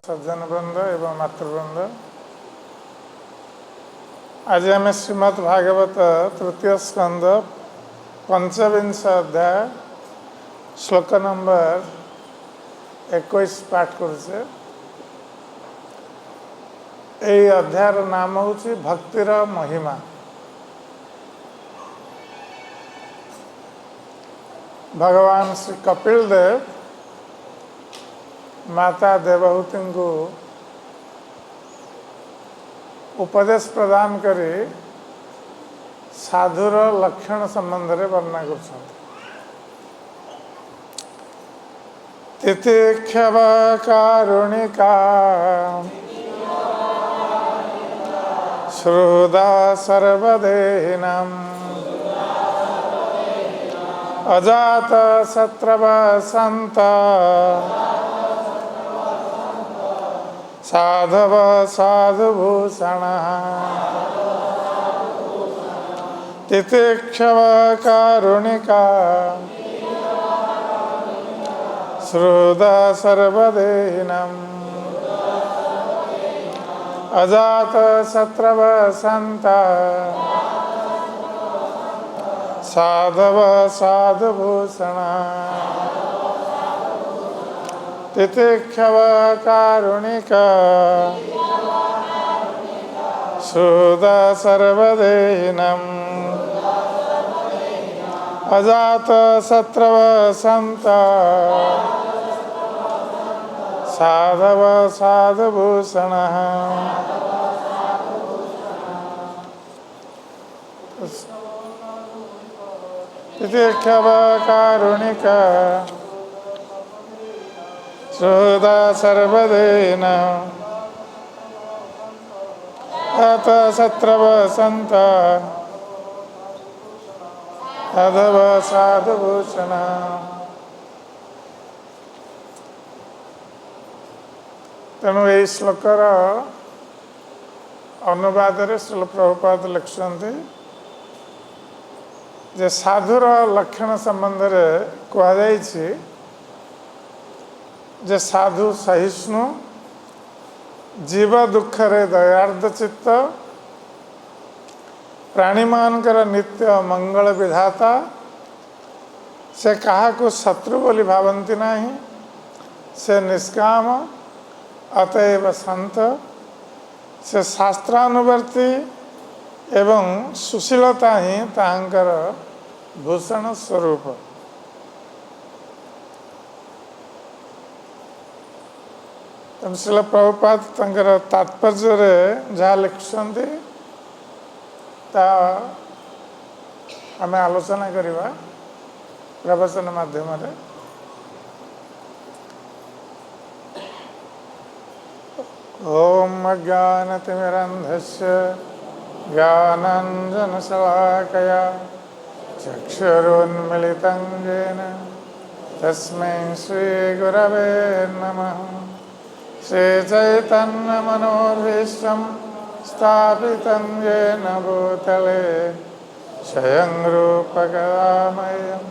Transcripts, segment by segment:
सज्जन वृंद एवं मातृवृंद, आज आम श्रीमद् भागवत तृतीय स्कंद पंचविंश अध्याय श्लोक नंबर 21 पाठ करुचे। यही अध्यायर नाम हूँ भक्तिर महिमा। भगवान श्री कपिल देव माता देवहूति को उपदेश प्रदान करी साधुर लक्षण संबंध में वर्णना कर तितिक्षव कारुणिका श्रुदा सर्वदेहिनम् अजात शत्रव संत साधव साधुभूषण तितिक्षव कारुणिका श्रुदा सर्वदेहिनम् अजात शत्रव संत साधव साधुभूषण तितिक्षव कारुणिका श्रुदा सर्वदेहिनम् अजात शत्रव संत साधव साधुभूषण। तितिक्षव कारुणिका श्रुदा सर्वदेहिनम् अजात शत्रव संत साधव साधुभूषण। तेणु यही श्लोकर अनुवाद श्रील प्रभुपाद लिखुंट जे साधुर लक्षण संबंध में कहुई जे साधु सहिष्णु जीव दुख रे दयार्द चित्त प्राणी मानकर नित्य मंगल विधाता से कहा को शत्रु बोली भावती नहीं से निष्काम अतएव संत से शास्त्रानुवर्ती एवं सुशीलता ही तांकर भूषण स्वरूप। श्रील प्रभुपाद तंकर तात्पर्य जहाँ लिखुंट आम आलोचना करवा प्रवचन माध्यम। ओम अज्ञानतिमिरन्धस्य ज्ञानाञ्जनशलाकया चक्षुरुन्मिलितं येन तस्मै श्रीगुरवे नमः। श्रीचैतन्यमनोभीष्टं स्थापितं येन भूतले स्वयं रूपकदामह्यं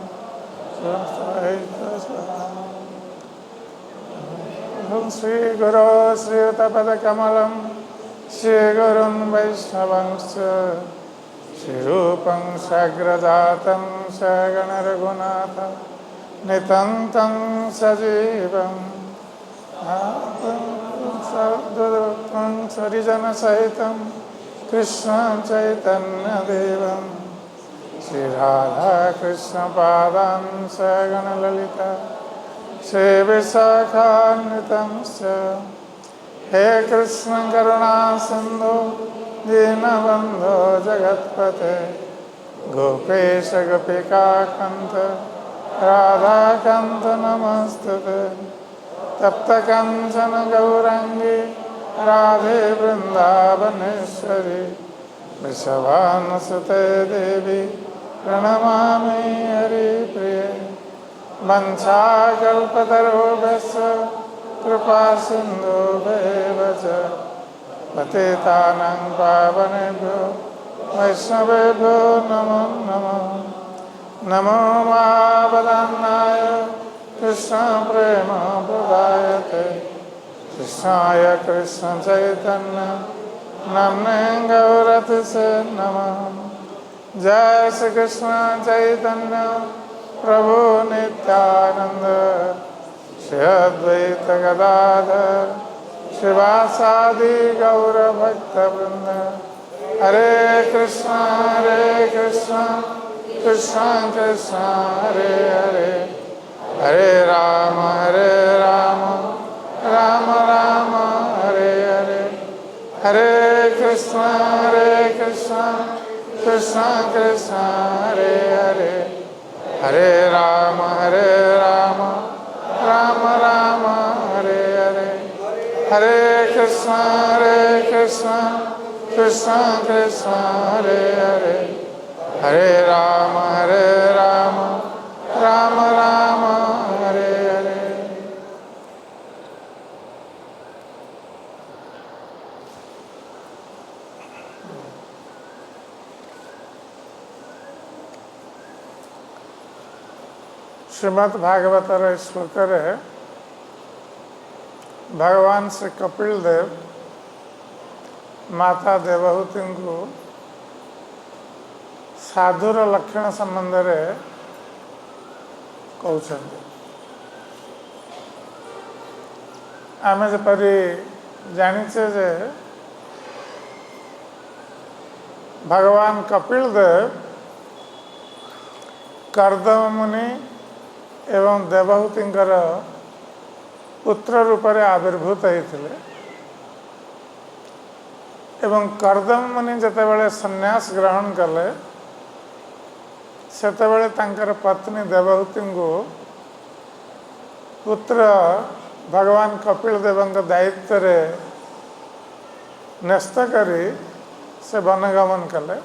श्रीगुरो श्रीयुतपदकमलं श्रीगुरुं वैष्णवंश्च श्रीरूपं साग्रजातं सगणरघुनाथ नितं सजीवं सरिजन सहितं कृष्ण चैतन्यदेवं श्रीराधा कृष्ण पादां सगणललिता श्री विशाखान्वितंश्च। हे कृष्ण करुणा सिंधु दीनबंधो जगत्पते गोपेश गोपिकान्त राधाकान्त नमस्तुते। तप्त कंचन गौरांगी राधे वृंदावनेश्वरी वृषभानुसुते देवी प्रणमामि हरिप्रिये वंशाकल्पतरुभ्यश्च कृपासिन्धुभ्येव च पतितानां पावनेभ्यो वैष्णवेभ्यो नमो नमः। नमो महावदन्नाय कृष्णप्रेमप्रदायते कृष्णाय कृष्णचैतन्य नाम्ने गौरतिसे नमः। जय श्री कृष्ण चैतन्य प्रभु नित्यानंद श्री अद्वैत गदाधर श्रीवासादि गौर भक्तवृंद। हरे कृष्णा कृष्ण कृष्ण हरे हरे, हरे राम राम राम हरे हरे, हरे कृष्णा कृष्ण कृष्ण हरे हरे, हरे राम राम राम हरे हरे, हरे कृष्णा कृष्ण कृष्ण हरे हरे, हरे राम राम राम हरे हरे। श्रीमद् भागवतर श्लोक भगवान श्री कपिल देव माता देवहूति को साधुर लक्षण संबंध में कहते। आम जपरी जानिचे जे भगवान कपिल देव कर्दम मुनि एवं देवहूति पुत्र रूप में आविर्भूत होते एवं कर्दम मुनि जितेबाला संन्यास ग्रहण कले सेतेबाला तांकर पत्नी देवहूति को पुत्र भगवान कपिल देव दायित्व रे न्यस्त करी से वनगमन कले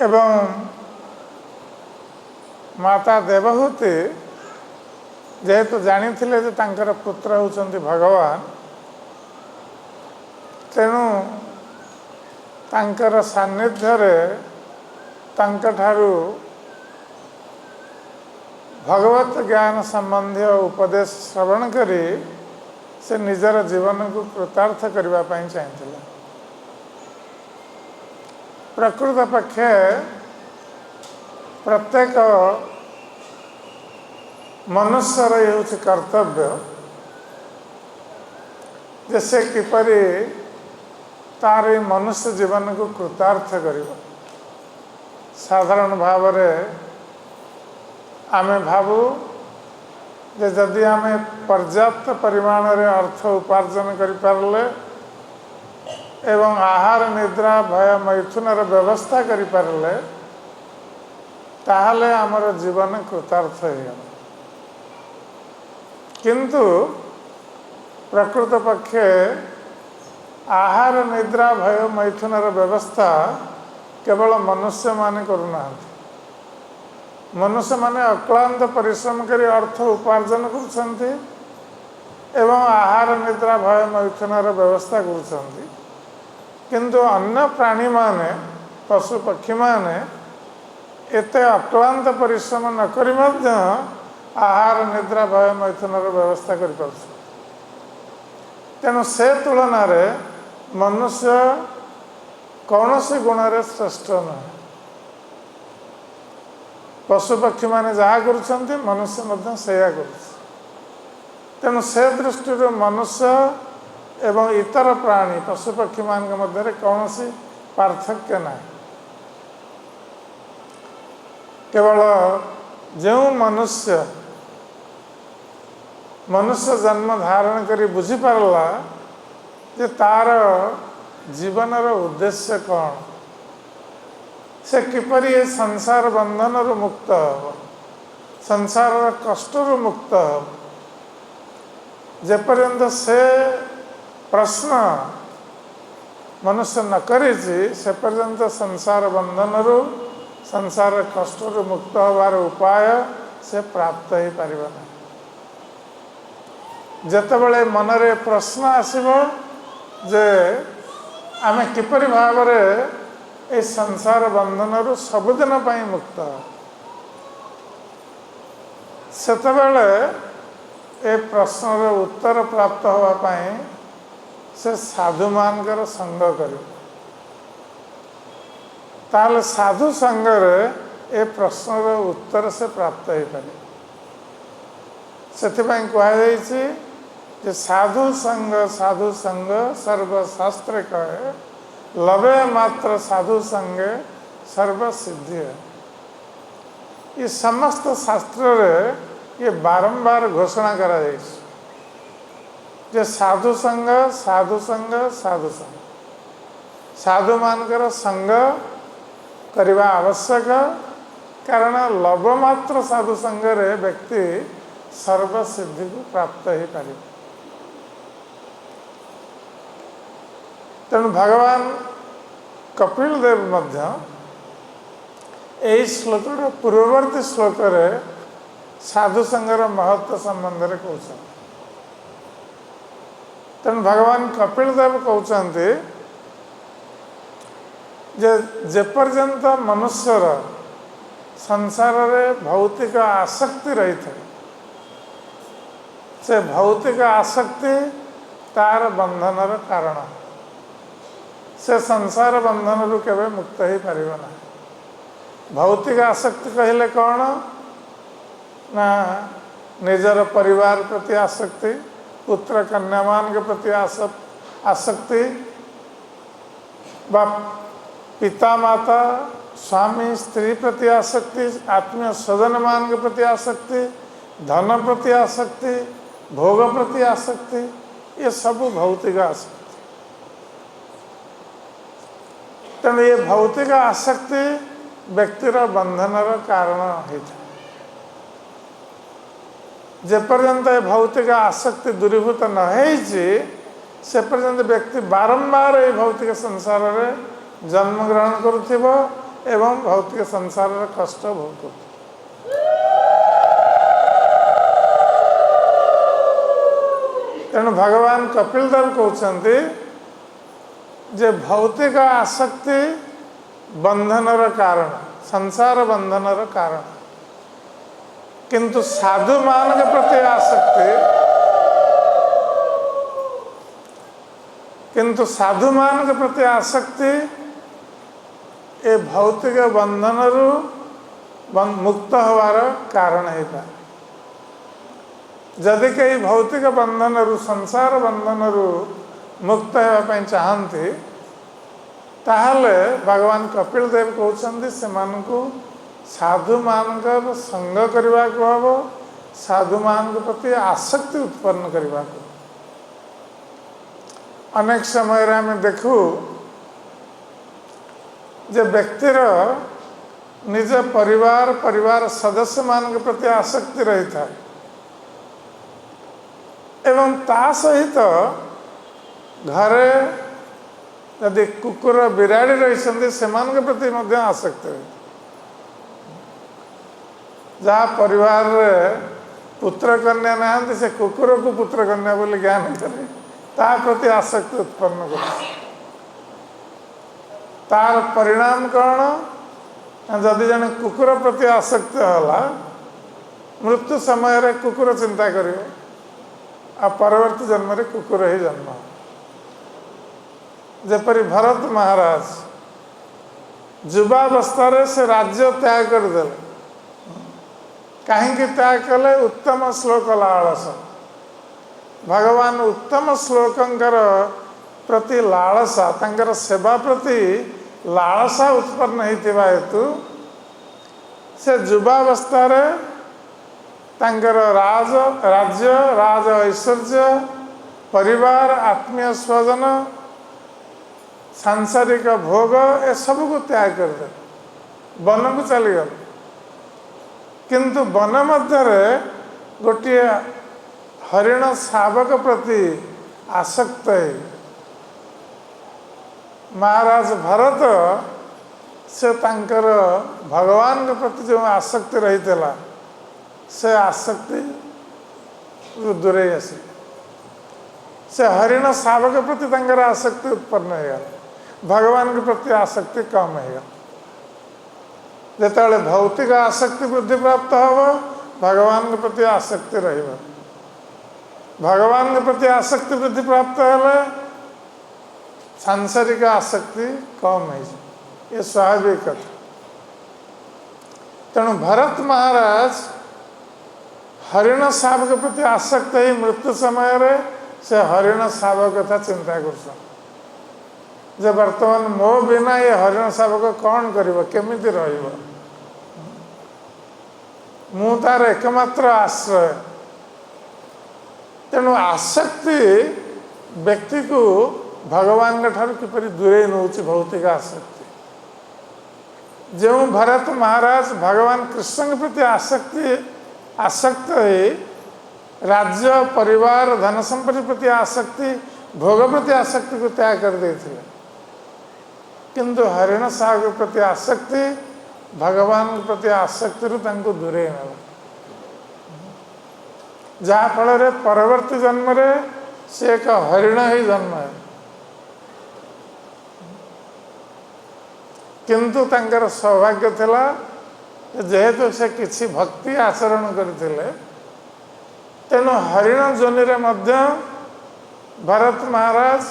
एवं माता देवहूति जेहेतु जानी जे तांकर पुत्र होचंती भगवान तेणु तांकर सान्निध्य रे तांकठारु भगवत ज्ञान संबंधी उपदेश श्रवण करी से निजर जीवन को कृतार्थ करने चाहिए। प्रकृत पक्षे प्रत्येक मनुष्यर ये कर्तव्य जैसे किपरि तार मनुष्य जीवन को कृतार्थ कर। साधारण भाव आम भावु जे जदि आम पर्याप्त परिमाण रे अर्थ उपार्जन करिपारले एवं आहार निद्रा भय मैथुनर व्यवस्था करिपारले ताहले आमर जीवन कृतार्थ हो। किंतु प्रकृत पक्षे आहार निद्रा भय मैथुनर व्यवस्था केवल मनुष्य माने करुना। मनुष्य माने अक्लांत परिश्रम करी अर्थ उपार्जन करुछंती एवं आहार निद्रा भय मैथुनर व्यवस्था करुछंती। किंतु अन्य प्राणी माने पशु पक्षी माने एते अक्लांत परिश्रम न करी मध्य आहार निद्रा भय मैथुनर व्यवस्था करि पारछ। तेणु से तुलन रे मनुष्य कौन सी गुण रे श्रेष्ठ न। पशु पक्षी माने जहा करुछंती मनुष्य मध्य सेया करुछ। तेणु से दृष्टि मनुष्य एवं इतर प्राणी पशु पक्षी मान मध्य कौन सी पार्थक्य ना। केवल जो मनुष्य जन्म धारण करी बुझी पारला जे तार जीवन उद्देश्य कौन, से किपरि संसार बंधन मुक्त हो, संसार कष्ट मुक्त हो। जेपर्यंत से प्रश्न मनुष्य न करिछि से पर्यंत संसार बंधन संसार कष्ट मुक्त होवार उपाय से प्राप्त हो पारिबा ना। जेतेबेले मनरे प्रश्न आसिबो जे आमे किपरि भावरे ए संसार बंधन सबुदिन पई मुक्त सेतेबेले ए प्रश्नर उत्तर प्राप्त होवा पई से साधु मानकर संग कर ताले साधु संगरे ए प्रश्नर उत्तर से प्राप्त हो पारे। सेथिपाई कहुछि जे साधु संग सर्वशास्त्र कहे लवे मात्र साधु संगे सर्व सिद्धि है। ये समस्त शास्त्र रे ये बारंबार घोषणा करा जाइछि जे साधु संग साधु संग साधु संग साधु मानकर संग करवा आवश्यक कारण लवमात्र साधु संगरे व्यक्ति सर्वसिद्धि को प्राप्त हो पारे। तेणु भगवान कपिल देव मध्य यही श्लोकर पूर्ववर्ती श्लोक साधु संगर महत्व संबंध में कहते। तेणु भगवान कपिल देव कहते जेपर्यंत मनुष्यर संसार रे भौतिक आसक्ति रही थे से भौतिक आसक्ति तार बंधनर कारण से संसार बंधन रु केवे मुक्त हो पारिबो ना। भौतिक आसक्ति कहले कौन ना निजर परिवार प्रति आसक्ति पुत्र कन्यामान के प्रति आसक्ति बा पिता माता स्वामी स्त्री प्रति आसक्ति आत्मीय स्वजन मान के प्रति आसक्ति धन प्रति आसक्ति भोग प्रति आसक्ति ये सब भौतिक आसक्ति। तेणु ये भौतिक आसक्ति व्यक्तिर बंधनर कारण होता जेपर्यंत ये भौतिक आसक्ति दूरीभूत न होइछि से पर्यंत व्यक्ति बारंबार ये भौतिक संसार रे जन्म ग्रहण करुथिबो एवं भौतिक संसार रे कष्ट भोग करुथिबो। तेणु भगवान कपिल देव कहते जे भौतिक आसक्ति बंधनर कारण संसार बंधनर कारण किंतु साधु मान के प्रति आसक्ति किंतु साधु मान के प्रति आसक्ति ए भौतिक बंधन मुक्त होवार कारण है। जदि कई भौतिक बंधन संसार बंधन मुक्त होगापी चाहती ताहले भगवान कपिल देव कहते से साधु मान संग करने को हम साधु मान के प्रति आसक्ति उत्पन्न करने को। अनेक समय आम देखू जे व्यक्तिर निज परिवार सदस्य मान के प्रति आसक्ति रही था एवं ता सहित घरे यदि कुकुर बिराड़ी रही से के प्रति मध्य आसक्ति रही जहाँ परिवार रे पुत्र कन्या नहांती से कुकुर को पुत्र कन्या बोली ज्ञान करे ता प्रति आसक्ति उत्पन्न कर तार परिणाम कौन जदि जन कुकुर प्रति आसक्ति होला मृत्यु समय रे कुकुर चिंता करियो आ परवर्ती जन्म रे कुकुर ही जन्म जेपरी भरत महाराज युवावस्था से राज्य त्याग करदे कहीं त्याग कले उत्तम श्लोक लालस भगवान उत्तम श्लोकंकर प्रति लालसा तंकर सेवा प्रति लालसा उत्पन्न होता हेतु से युवावस्था तंकर राज्य राज ऐश्वर्य परिवार आत्मीय स्वजन सांसारिक भोग ए सब को त्याग करदे वन को चलीगल किंतु वन मध्य गोटे हरिण शावक प्रति आसक्त महाराज भरत से तांकर भगवान के प्रति जो आसक्ति रही से आसक्ति दूरे आसी से हरिण शावक प्रति तांकर आसक्ति उत्पन्न होगा भगवान के प्रति आसक्ति कम होगा जिते भौतिक आसक्ति वृद्धि प्राप्त हो भगवान के प्रति आसक्ति रहिबा भगवान के प्रति आसक्ति वृद्धि प्राप्त है सांसारिक आसक्ति कम है ये स्वाभाविक कथा तेणु भरत महाराज हरिण शावक प्रति आसक्त ही मृत्यु समय रे से हरिण शावक कथा चिंता कर वर्तमान मो बिना ये हरिण शावक कौन करिवो केमिति रहिबो मु तार एकमात्र आश्रय तेणु आसक्ति व्यक्ति को भगवान ठार किपरि दूरे नौछि भौतिक आसक्ति जो भरत महाराज भगवान कृष्ण के प्रति आसक्त है राज्य परिवार धन संपत्ति प्रति आसक्ति भोग प्रति आसक्ति को त्याग कर देते किंतु हरिण शावक प्रति आसक्ति भगवान के प्रति आसक्ति रु दूरे ना जहाँ फल परवर्ती जन्म रे से एक हरिण ही जन्म है किंतु तांकर सौभाग्य थिला जेहेतु से किसी भक्ति आचरण करथिले तेणु हरिण जोनि रे मध्य भरत महाराज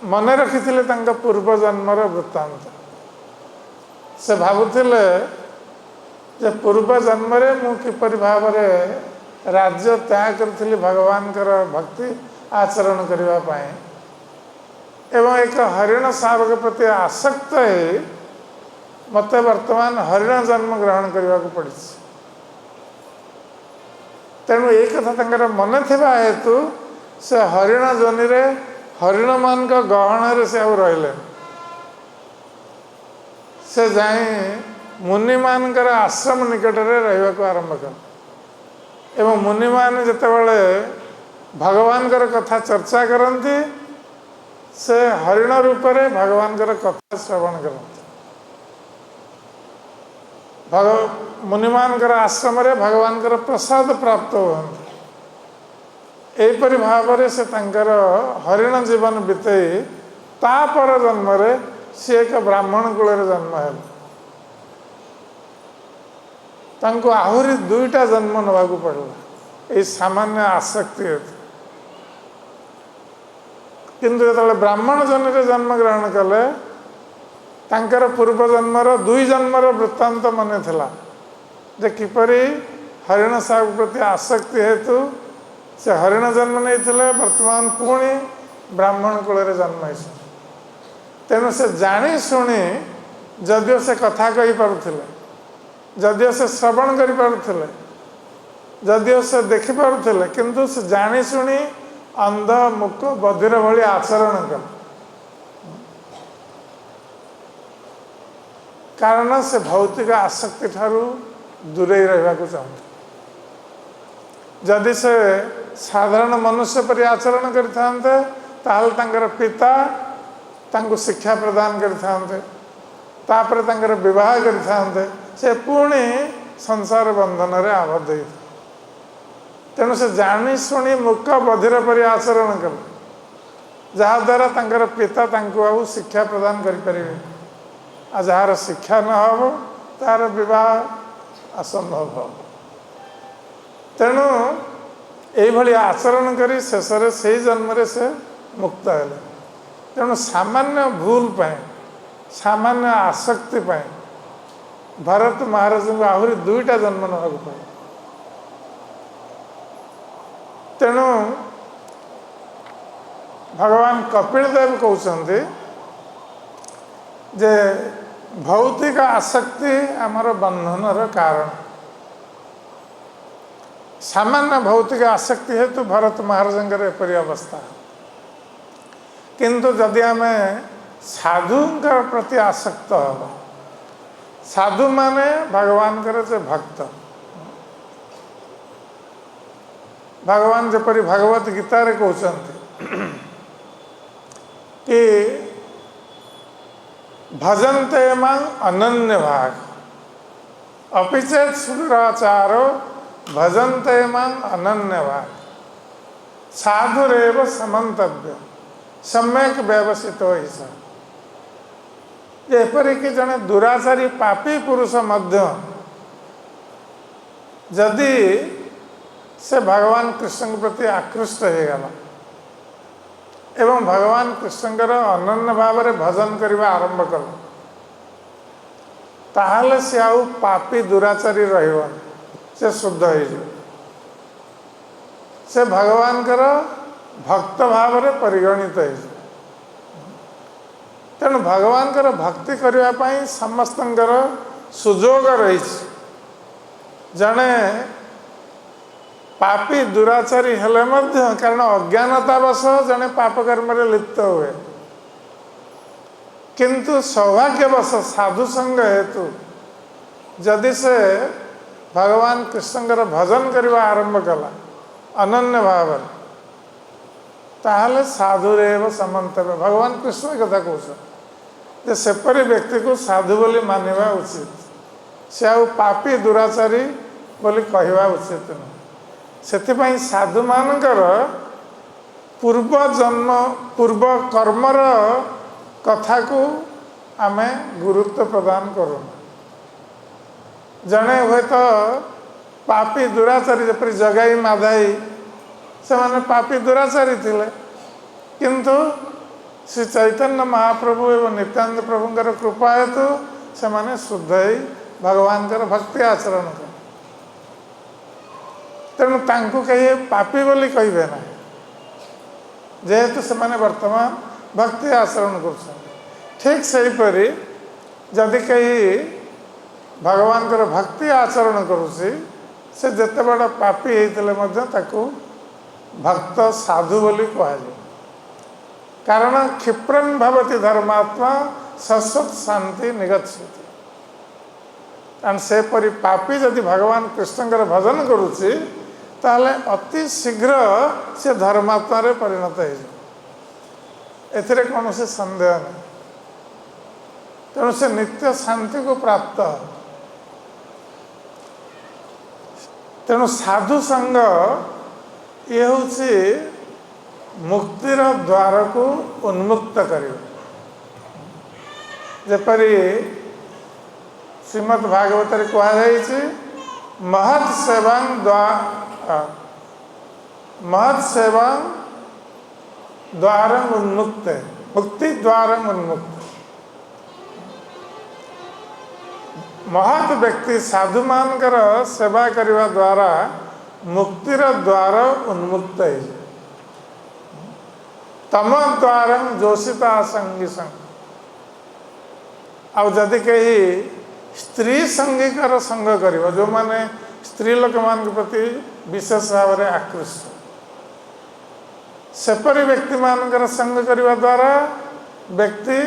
मन रखिथिले तांका पूर्व जन्मर वृत्तांत से भावुथिले जे पूर्व जन्म रे मु किपरि भाव रे राज्य त्याग करथिली भगवान कर भक्ति आचरण करबा पाए एवं एक हरिण शावक प्रति आसक्त है मत वर्तमान हरिण जन्म ग्रहण करने को पड़ी तेणु ये कथा तंकर मन थिबा हेतु से हरिण जोनि रे हरिण मान का गहन से आउ रहिले से जाई मुनि मानकर आश्रम निकट रे रहबा को आरंभ कर एवं मुनि मान जतेबेले भगवान कर कथा चर्चा करती से हरिण रूप रे भगवान कर कथा श्रवण करते मुनिमान कर आश्रम रे भगवान कर प्रसाद प्राप्त होते एपरि भाव रे से तांकर हरिण जीवन बीतई तापर जन्म रे से एक ब्राह्मण कुल रे जन्म है तांको आहुरी दुईटा जन्म नवा को पड़ला ए सामान्य आसक्ति हेतु किंतु जो ब्राह्मण जन्म रे जन्म ग्रहण कले तांकर पूर्व जन्मर दुई जन्मर वृत्तांत मन थिला जे किपरि हरिण शावक प्रति आसक्ति हेतु से हरिण जन्म नहीं थिले वर्तमान पुणी ब्राह्मण कुल रे जन्म है तेणु से जानी शुणी जदिओ से कथा कही पारुथिले जदिओ से श्रवण करि पारुथिले जदिओ से देखि पारुथिले किंतु से जानी शुणी अंध मुख बधिर भली आचरण कले कारण से भौतिक आसक्ति ठारू दूरे रहा चाहते जदि से साधारण मनुष्य पर आचरण करते पिता तांको शिक्षा प्रदान करते तापर तांकर विवाह करते से पुणी संसार बंधन रे आबद्ध होते तेणु से जानी शुणी मुख बधिर पर आचरण कले जहाद्वारा तांकर पिता तांको आउ शिक्षा प्रदान करें आ जार शिक्षा न हो तार विवाह असंभव हो तेणु यही आचरण करी शेष से जन्म से मुक्त है तेणु सामान्य भूल पाए सामान्य आसक्ति पाए भरत महाराज को आहरी दुईटा जन्म ना पाए तेणु भगवान कपिल देव कहते जे भौतिक आसक्ति आमर बंधनर कारण सामान्य भौतिक आसक्ति हेतु भरत महाराज एपरी अवस्था किंतु जदि आम साधु प्रति आसक्त हम साधु माने भगवान से भक्त भगवान जपरी भगवत गीता रे कहते कि भजन्ते मां अनन्य भाग अपिचेत सुराचारो भजन्ते मां अनन्य भाग साधुरेव समन्तव्य सम्यक व्यवसित हिसा एपरिक जड़े दुराचारी पापी पुरुष मध्य जदि से भगवान कृष्ण के प्रति आकृष्ट हो गला एवं भगवान कृष्णकर अनन्य भाव में भजन करने आरंभ कल ताहले से आउ पापी दुराचारी रहिबन से शुद्ध हो से भगवान कर भक्त भाव में परिगणित हो तेणु भगवान कर भक्ति करने समस्त सुजोग रही जड़े पापी दुराचारी हेले मध्य कारण अज्ञानतावश जड़े पाप कर्म लिप्त हुए किंतु सौभाग्यवश साधु संग हेतु जदि से भगवान कृष्णकर भजन करने आरंभ कला अनन्य भाव ताहले साधुरेव समन्तव्य भगवान कृष्ण कथा कहते सेपरी व्यक्ति को साधु बोली मानिबा उचित से आउ पापी दुराचारी बोली कहवा उचित नहीं से साधु मानकर पूर्व जन्म पूर्व कर्मर कथा को आमे गुरुत्व प्रदान करूना जड़े हे तो पापी दुराचारी जपरी जगाई माधाई से माने पापी दुराचारी थिले किंतु श्री चैतन्य महाप्रभु एवं नित्यानंद प्रभुंकर कृपा हेतु से माने शुद्ध ही भगवान भक्ति आचरण कर तेणु तांको कहे पापी बोली कहे ना जेहेतु से माने वर्तमान भक्ति आचरण कर ठीक सेहीपरि जदि कहीं भगवान भक्ति आचरण करुसी से जिते बड़ पापी होते भक्त साधु बोली कहुए कारण क्षिप्रन भवति धर्मात्मा शाश्वत शांति निगच्छति कारण से परी पापी जदि भगवान कृष्णकर भजन करुच्ची ताहले अति शीघ्र से धर्मात्मा रे परिणत हो कौन से संदेह नहीं तेणु से नित्य शांति को प्राप्त तेणु साधु संग ये हूँ मुक्तिर द्वार को उन्मुक्त करियो जेपरी श्रीमद् भागवत कहुई महत् सेवा द्वार उन्मुक्त मुक्ति द्वार उन्मुक्त महत् व्यक्ति साधु मानकर सेवा करने द्वारा मुक्तिर द्वार उन्मुक्त है तम द्वार जोशिता संगी संग आउ जदि कहीं स्त्री संगीकर संग कर जो माने स्त्री लोक मान प्रति विशेष भाव में आकृष्ट सेपरी व्यक्ति मानकर संग करने द्वारा व्यक्ति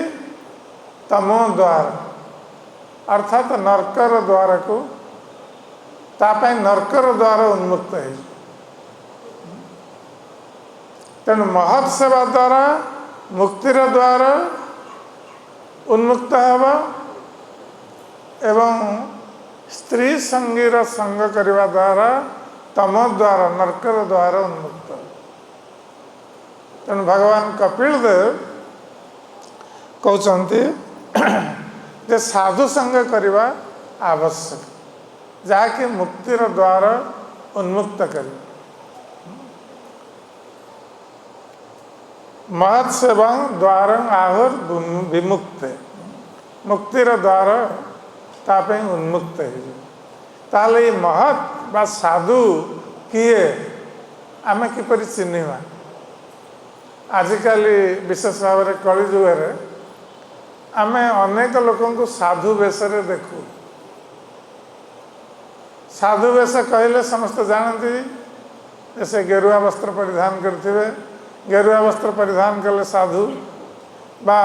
तमो द्वार अर्थात नरकर द्वार को तापाई नरकर द्वार उन्मुक्त है तेणु महत् सेवा द्वारा मुक्तिर द्वार उन्मुक्त होगा एवं स्त्री संगीर संग करने द्वारा तम द्वार नरकर द्वार उन्मुक्त तेणु भगवान कपिल देव कहते जे साधु संग करवा आवश्यक जहाँकि मुक्तिर द्वार उन्मुक्त कर महत् सेवा द्वार आहुर विमुक्त मुक्तिर द्वार तापे उन्मुक्त है महत् बा साधु किए आमे किपरि चिन्हिबा आजिकाली विशेष भाव में कली जुगे आमे अनेक लोक साधु वेश देखू साधु वेश कहले समस्त जानती जैसे गेरुआ वस्त्र परिधान करते गेरुआ वस्त्र परिधान कले साधु बा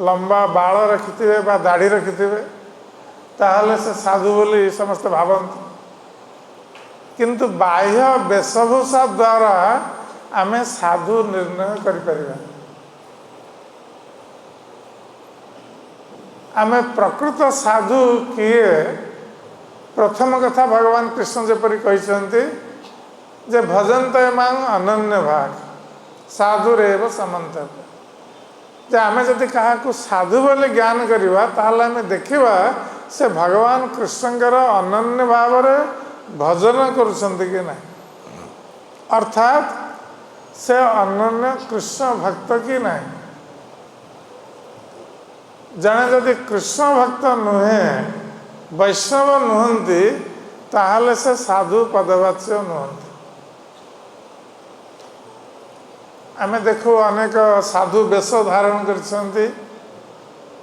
लंबा बाल रखिथे बा दाढ़ी रखिथे ताहले से साधु बोली समस्त भावती किंतु बाह्य वेशभूषा द्वारा आमे साधु निर्णय करिपरिबा आमे प्रकृत साधु किए प्रथम कथा भगवान कृष्ण जपरी कहते जे भजन्ते मां अनन्य भाग साधुरेव समन्तव्य। जे आमे जदि काहाकू साधु बोले ज्ञान करिवा ताहले आमे देखिवा से भगवान कृष्णकर अनन्य भाव भजन करुछन्ति कि नहीं, अर्थात से अनन्य कृष्ण भक्त कि नहीं। जने जदि कृष्ण भक्त नुहे वैष्णव नुहंती ताहले से साधु पदवाच्य नुहंती। आमे देखु अनेक साधु वेश धारण करछन्ति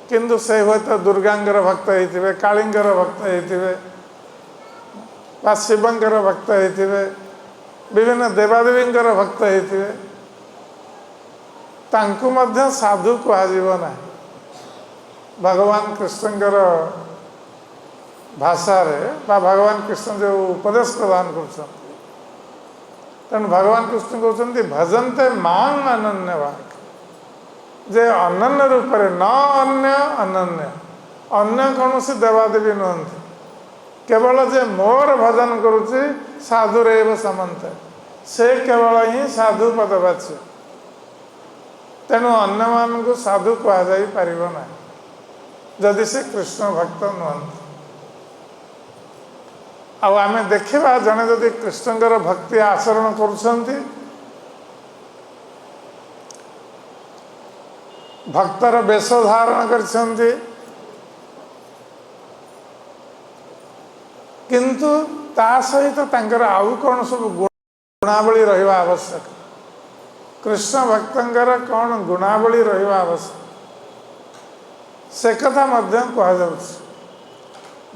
किंतु से हुए तो दुर्गांगर भक्त होइथिबे, कालिंगर भक्त होइथिबे बा शिवंकर भक्त होइथिबे, विभिन्न देवादेवींकर भक्त होइथिबे, तांकु मध्य साधु कहाजिबो नाही। भगवान कृष्णकर भाषा रे बा भगवान कृष्ण जो उपदेश प्रदान कर तेणु भगवान कृष्ण कहते भजन्ते मां अनन्य भाग जे अनन्य रूप न अन्य अनन्य अन्य कौन सी देवादेवी नुहंती केवल जे मोर भजन करुच्ची साधुरेव समन्त से केवल ही साधु पदवाच्य। तेणु अन्य मान साधु कहुई पार ना जदि से कृष्ण भक्त नुहंती। आमे देखा जने जदि कृष्णकर भक्ति आचरण करुछन्ति भक्तर वेश धारण करछन्ति किंतु ता सहित तांकर आउ कौन सब गुणावली रहिबा आवश्यक। कृष्ण भक्तंकर कौन गुणावली रहिबा आवश्यक से कथा मध्य कहा जाउछि।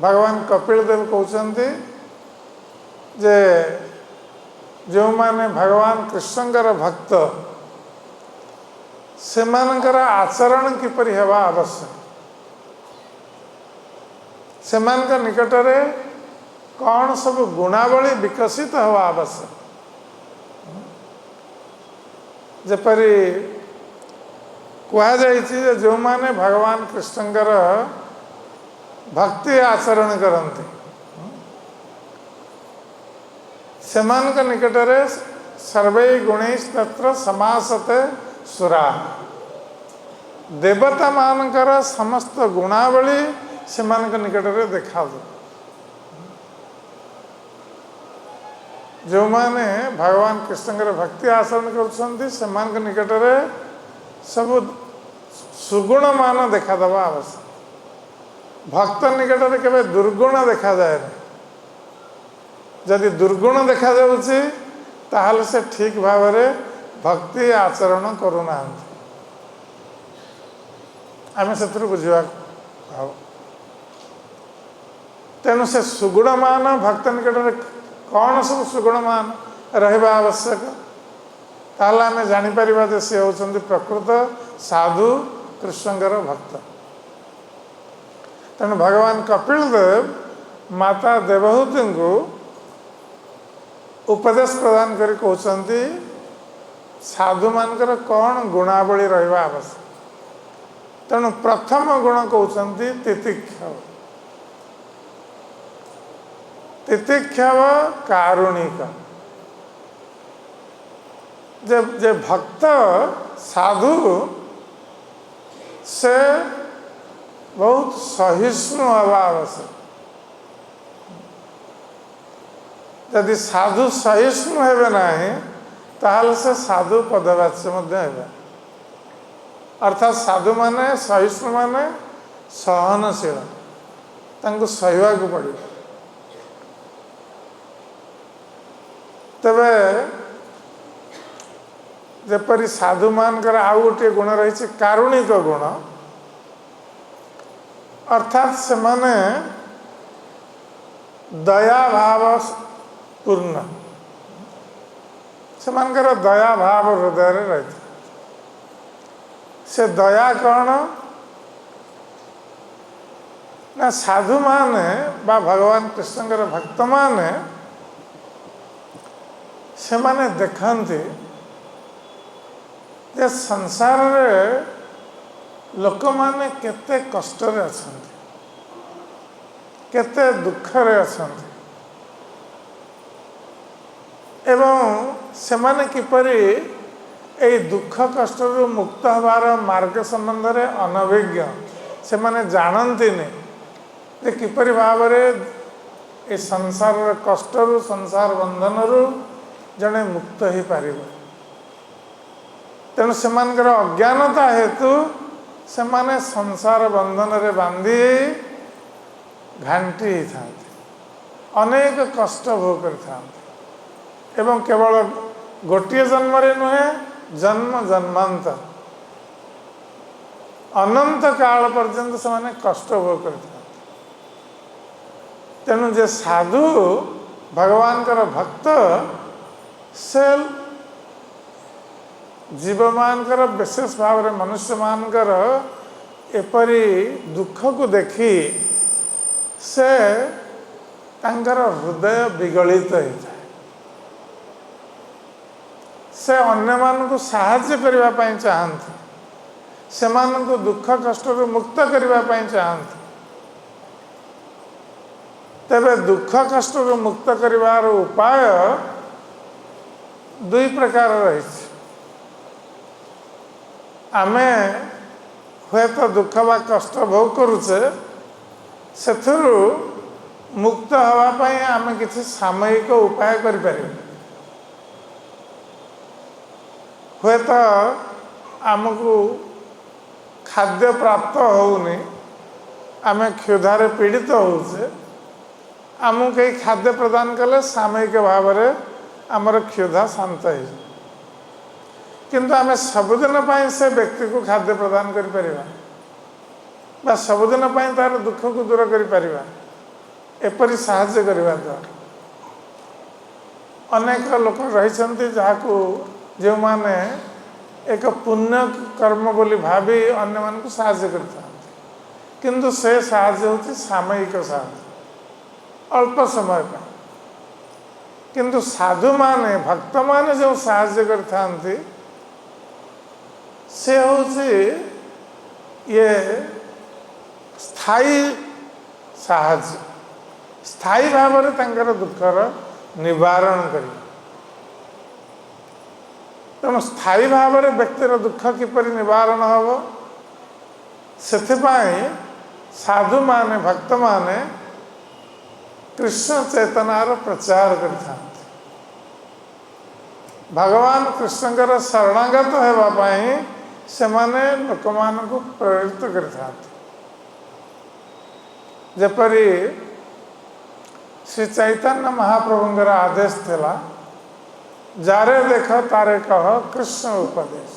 भगवान कपिल देव कहते जे जो माने भगवान कृष्णकर भक्त सेमानकर आचरण किपरि हेबा आवश्यक, सेमानक निकटरे कौन सब गुणावली विकसित हवा आवश्यक। जपरी कहा जाइछि जो माने भगवान कृष्णकर भक्ति आचरण करते सेमानक निकटरे सर्वै गुणैस्तत्र समासते सुरा देवता मानकर समस्त गुणावली सेमानक निकटरे देखा जो माने भगवान कृष्णकर भक्ति आचरण करछन्ति सेमानक निकटरे सब सुगुण मान देखा दबा आवश्यक। भक्त निकटरे केवे दुर्गुण देखा जाए ना। जदि दुर्गुण देखा जाउछि ताहले से ठीक भाव भक्ति आचरण करूना। आमे सेतरु बुझिबा तेणु से सुगुणमान भक्त निकटरे कौन सब सुगुणमान रहिबा आवश्यक ताहले आमे जानि परिबा जे से होउछन्ति प्रकृत साधु कृष्णकर भक्त। तेणु भगवान कपिल देव माता देवहूति को उपदेश प्रदान करी कहते साधु मानकर कौन गुणावली रहिबा आवश्यक। तेणु प्रथम गुण कहते तितिक्षव तितिक्षव कारुणिक। जे भक्त साधु से बहुत सहिष्णु हवा आवश्यक। यदि साधु सहिष्णु हेबे नहीं ताहले से साधु पदवाच्य मध्य हेबे। अर्थात साधु माने सहिष्णु माने सहनशील तांको सहिबा को पड़े। तबे जेपरि साधु मानकर आउ गोटे गुण रही कारुणिक गुण अर्थात से माने दया भाव पूर्ण से मानकर दया भाव हृदय रही से दया कौन ना साधु माने बा भगवान कृष्णकर भक्त माने से माने देखंती जे संसार रे लोक माने केते कष्ट रे अछंती, केते दुख रे अछंती एवं सेमाने किपरि ए दुख कष्ट रु मुक्त हबार मार्ग संबंध रे अनभिज्ञ, से माने जानती नहीं जे किपरि भाव ए संसार कष्ट रु संसार बंधन रु जड़े मुक्त हो पार। तेणु से अज्ञानता हेतु से माने संसार बंधन रे बांधी घांटी था, अनेक कष्ट भोग कर एवं केवल गोटे जन्म रे नुहे जन्म जन्मांतर अनंत काल पर्यंत से माने कष्ट भोग कर। तेणु जे साधु भगवान कर भक्त से जीव मानकर विशेष भाव में मनुष्य मानकर एपरी दुख को देखी से तांकर हृदय विगलित होता है, से अन्य मान को साहाय्य करने पाई चाहती, से मान को दुख कष्ट मुक्त करने चाहती। तेबे दुख कष्ट मुक्त करिवार उपाय दुई प्रकार रही। आमे हुए तो दुख बा कष्ट भोग करुचे, सेथुरु मुक्त हवा पाई आमे किसी सामयिक उपाय करि परिबे। हुए तो आमको खाद्य प्राप्त होउनी, आमे क्षुधारे पीड़ित होउचे, आमको कई खाद्य प्रदान कले सामयिक भाव में आमर क्षुधा शांत हो, किंतु आमे सबुदिन पाई से व्यक्ति को खाद्य प्रदान करि परिबा बा सबुदिन पाई तार दुख को दूर करि परिबा, एपरि साहाय्य करबा द्वारा अनेक लोक रही जहाको जो माने एक पुण्य कर्म बोली भावी अन्य मान को साहाय्य करता, किंतु से साहाय्य होती सामयिक साहाय्य अल्प समय पर। किंतु साधु माने भक्त माने जो साहाय्य करते से होची ये स्थायी साहाय्य, स्थायी भाव में तंकर दुखर निवारण करी। तेणु स्थायी भाव में व्यक्तिर दुख किपरि निवारण हम से साधु माने भक्त माने कृष्ण चेतनार प्रचार करता, भगवान कृष्णकर शरणागत होगापाई से माने लोक मान को प्रेरित करता। जपरी श्री चैतन्य महाप्रभुंकर आदेश थिला, जारे देख तारे कह कृष्ण उपदेश।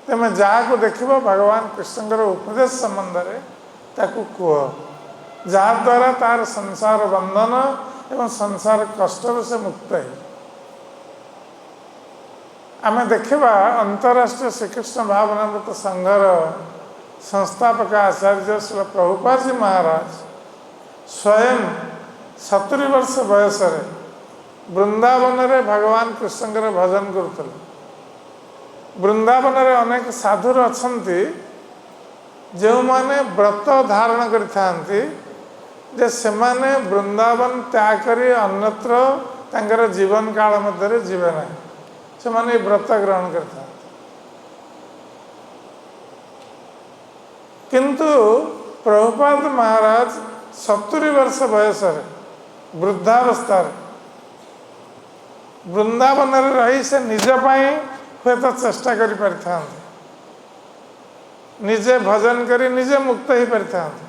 तेमे जहाँ को देखिबो भगवान कृष्णकर उपदेश संबंध में ताकू कह, जहाँ द्वारा तार संसार बंधन एवं संसार कष्ट से मुक्त है। आमे देखिबा अंतरराष्ट्रीय श्रीकृष्ण भावनामृत संघर संस्थापक आचार्य श्री प्रभुपाद जी महाराज स्वयं 70 वर्ष बयस वृंदावन रे भगवान कृष्णकर भजन करुले। वृंदावन रे अनेक साधु अछंती जो माने व्रत धारण करथांती जे से माने वृंदावन त्याग करी अन्यत्र तांकर जीवन काल मध्य जीवे ना, से माने व्रत ग्रहण करता। किंतु प्रभुपाद महाराज 70 वर्ष बयस वृद्धावस्था वृंदावन रही से निज पाई हुए तो चेष्टा करि परिथांते, निजे भजन करी निजे मुक्त ही परिथांते,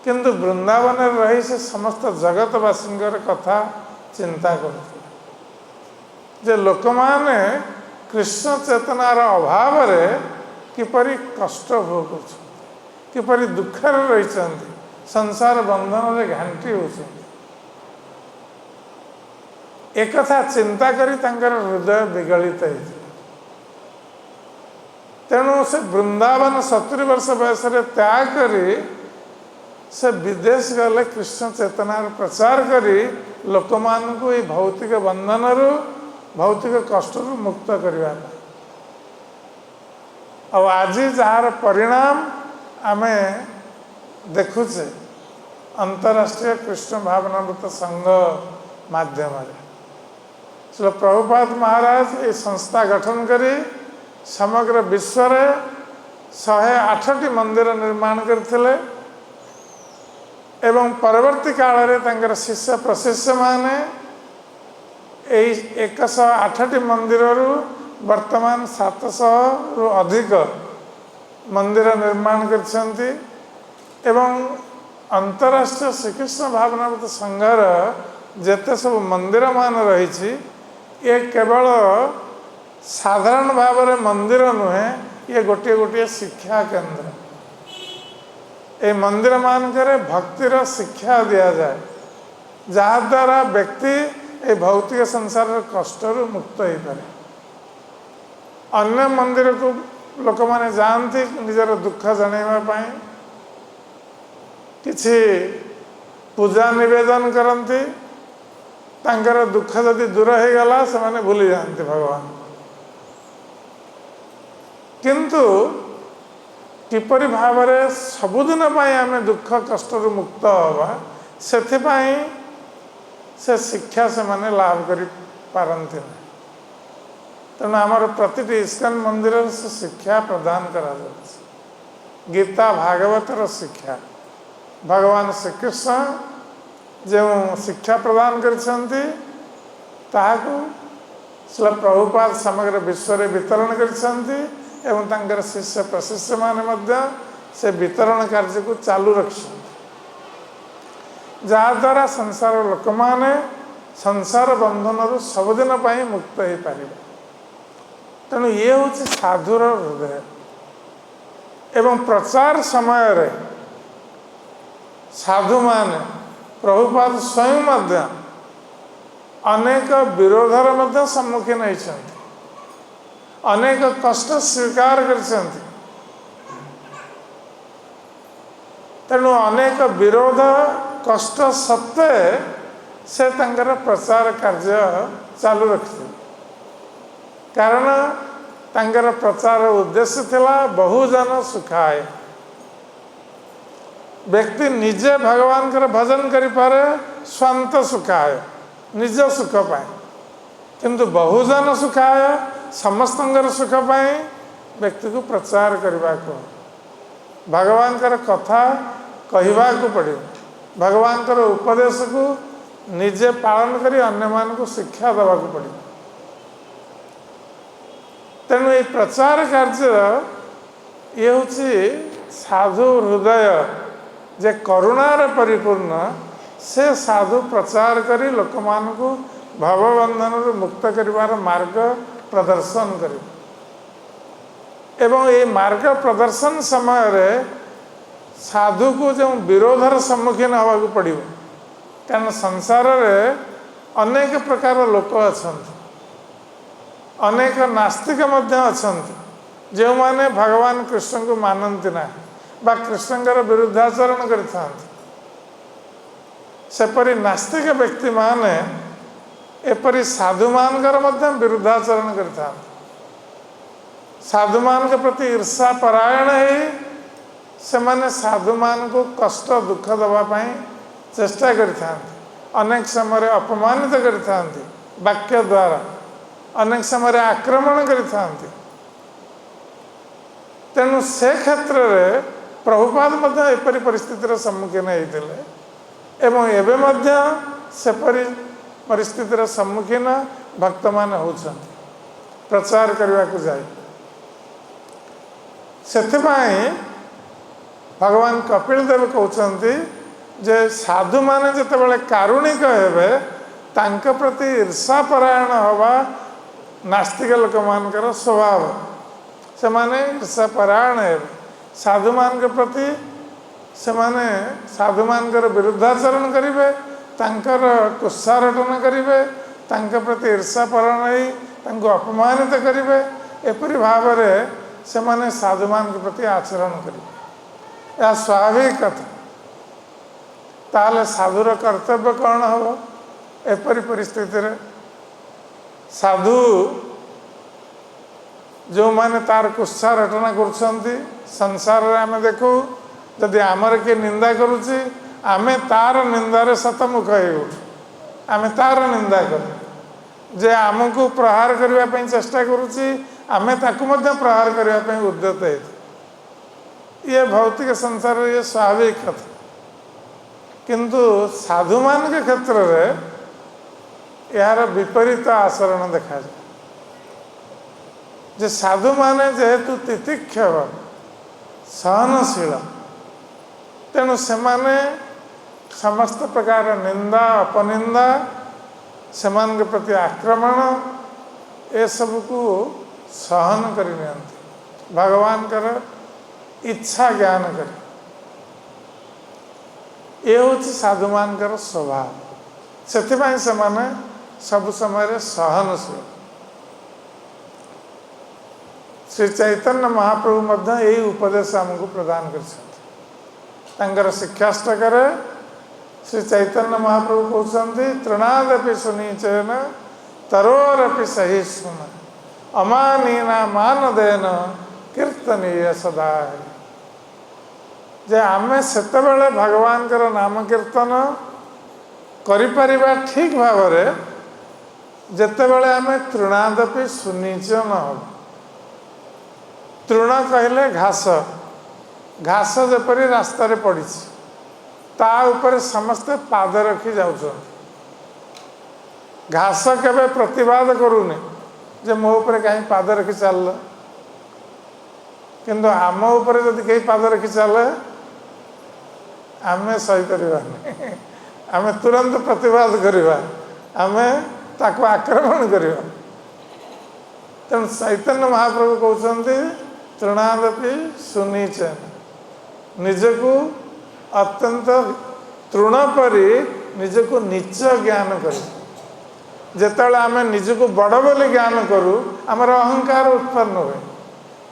किंतु वृंदावन रही से समस्त जगतवासी कथा चिंता करते जे लोक माने कृष्ण चेतनार अभाव रे किपरि कष्ट भोग कर, किपरि दुख रही संसार बंधन रे घांटी होती, एक कथा चिंता करी तांकर हृदय विगलित है। तेणु से वृंदावन 70 वर्ष बयस त्याग करी से विदेश गले कृष्ण चेतनार प्रचार करी लोक मान को ये भौतिक बंधन रु भौतिक कष्ट रु मुक्त करवा। ଆଉ ଆଜି ଯାହାର ପରିଣାମ ଆମେ ଦେଖୁଛେ अंतरराष्ट्रीय कृष्ण भावनामृत संघ माध्यम श्री प्रभुपाद महाराज ये संस्था गठन करी समग्र विश्व रे 108टी मंदिर निर्माण करथिले एवं परवर्ती काल रे तांकर शिष्य प्रशिष्य माने 108टी मंदिर रु वर्तमान 700 रु अधिक मंदिर निर्माण करछंती एवं अंतरराष्ट्रीय श्रीकृष्ण भावनामृत संघर जेते सब मंदिर मान रही ये केवल साधारण भाव में मंदिर नुहे ये गोटे गोटे शिक्षा केंद्र ये मंदिर मानकर भक्तिर शिक्षा दि जाए जहाद्वारा व्यक्ति ये भौतिक संसार कष्ट मुक्त हो पारे अन्य मंदिर को लोक मैंने जाती निजर दुख जनवाई किछि पूजा निवेदन करती तांकर दुख जदि दूर हो गला से माने भूली जाती भगवान किंतु किपरि भाव में सबुदिन आम दुख कष्ट मुक्त हवा से शिक्षा से माने लाभ कर पारती तेणु आमर प्रति इस्कन मंदिर से शिक्षा प्रदान करा गीता भागवतर शिक्षा भगवान श्रीकृष्ण जो शिक्षा प्रदान करछंती ताहाकु श्री प्रभुपाद समग्र विश्व में वितरण करछंती एवं तांकर शिष्य प्रशिष्य माने मध्य से वितरण कार्य को चालू रखछंती जहाद्वारा संसार लोक माने संसार बंधन रु सबुदिन पाई मुक्त हो पारे तेणु ये हूँ साधुर हृदय एवं प्रचार समय रे साधु माने प्रभुपाद स्वयं मध्य अनेक विरोधर मध्य सम्मुखीन होइछन्ति अनेक कष्ट स्वीकार करछन्ति तेणु अनेक विरोध कष्ट सत्वे से तांकर प्रचार कार्य चालू रखिथे कारण तांकर प्रचार उद्देश्य थिला बहुजन सुखाय व्यक्ति निजे भगवान कर भजन करि पारे स्वांत सुखाय निज सुख पाए किंतु बहुजन सुखाय समस्तंगर सुख पाए व्यक्ति को प्रचार करने को भगवान कर कथा कहवा को पड़े भगवान कर उपदेश को निजे पालन करी अन्य मान को शिक्षा देवा को पड़े तेणु ये प्रचार कार्य ये हूँ साधु हृदय जे करुणार परिपूर्ण से साधु प्रचार करी लोक मान को भवबंधन मुक्त करिवार मार्ग प्रदर्शन करी एवं ये मार्ग प्रदर्शन समय रे साधु को जो विरोधर सम्मुखीन हवा को पड़ो कारण संसार रे अनेक प्रकार लोक अछंती अनेक नास्तिक मध्य अछंती जो माने भगवान कृष्ण को मानती ना बा कृष्णकर विरुद्धाचरण करते सेपरी नास्तिक व्यक्ति माने एपरी साधु मानकर मध्य विरुद्धाचरण करते साधु मान के प्रति ईर्षा परायण ही से माने साधु मान को कष्ट दुख दवापाई चेष्टा करते अनेक समय अपमानित करते वाक्य द्वारा अनेक समय आक्रमण करते तेणु से क्षेत्र में प्रभुपाद मध्य एपरी परिस्थितिर सम्मुखीन होते एवं एवं मध्य सेपरी परिस्थितिर सम्मुखीन भक्त मान होउछन्ति प्रचार करने को जाए सेथिपाई भगवान कपिल देव कहते जे साधु माने जेतेबेले कारुणिक हेबे तांक प्रति ईर्षापरायण हवा नास्तिक लोक मानकर स्वभाव से माने ईर्षापरायण हेबे साधु मान के प्रति से माने साधु मानकर विरुद्धाचरण करिवे तांकर कुत्सारटन करिवे तांक प्रति ईर्षापरायण होई तांको अपमानित करिवे एपरि भाव में से माने साधु मान के प्रति आचरण करिवे या स्वाभाविक कथा ताले साधुर कर्तव्य कौन हम एपरी परिस्थिति रे साधु जो माने तार कुत्सा रटना कर संसार रे आमे देखू जदि आमर किए निंदा करुच्ची आमे तार निंदारे सतमुख हो आमे तार निंदा कर जे आमको प्रहार करने चेष्टा करुच्ची आमे ताकू मध्य प्रहार करने उद्यत है। ये भौतिक संसार ये स्वाभाविक कथा किंतु साधु मान के क्षेत्र में यार विपरीत आचरण देखा जाए जे साधु माने जेहेतु तितिक्षव सहनशील तेणु से माने समस्त प्रकार निंदा अपनिंदा सेमान के प्रति आक्रमण ये सब को सहन कर भगवान कर इच्छा ज्ञान कर ये हूँ साधु मान स्वभाव से सब समय सहनशील श्री चैतन्य महाप्रभु मध्य यही उपदेश आमको प्रदान कर शिक्षाष्टक श्री चैतन्य महाप्रभु कहते तृणादपि सुनीचन तरोरपि सहिष्णुन अमानीना मानदेन कीर्तनीय सदा जे आमे सेतेबेले भगवान कर नाम कीर्तन करिपरिबा ठीक भाव जेतेबेले आमे तृणादपि सुनीच न हो तृण कहले घास घास जेपरी रास्ता रे पड़ी ता ऊपर समस्ते पाद रखी जाऊँ घास केबे प्रतिवाद करूनी जे मो ऊपर कहीं पाद रखी चल किंतु आम ऊपर जदि कहीं पाद रखी चले आमे सही करवानी आमे तुरंत प्रतिवाद करवा आमे ताको आक्रमण करवा तेणु चैतन्य महाप्रभु कहते तृणादपि सुनीचन निजको अत्यंत तृण परी निजको नीच ज्ञान कर जेतेबेले आमे निजको बड़ बोली ज्ञान करूँ आमर अहंकार उत्पन्न हुए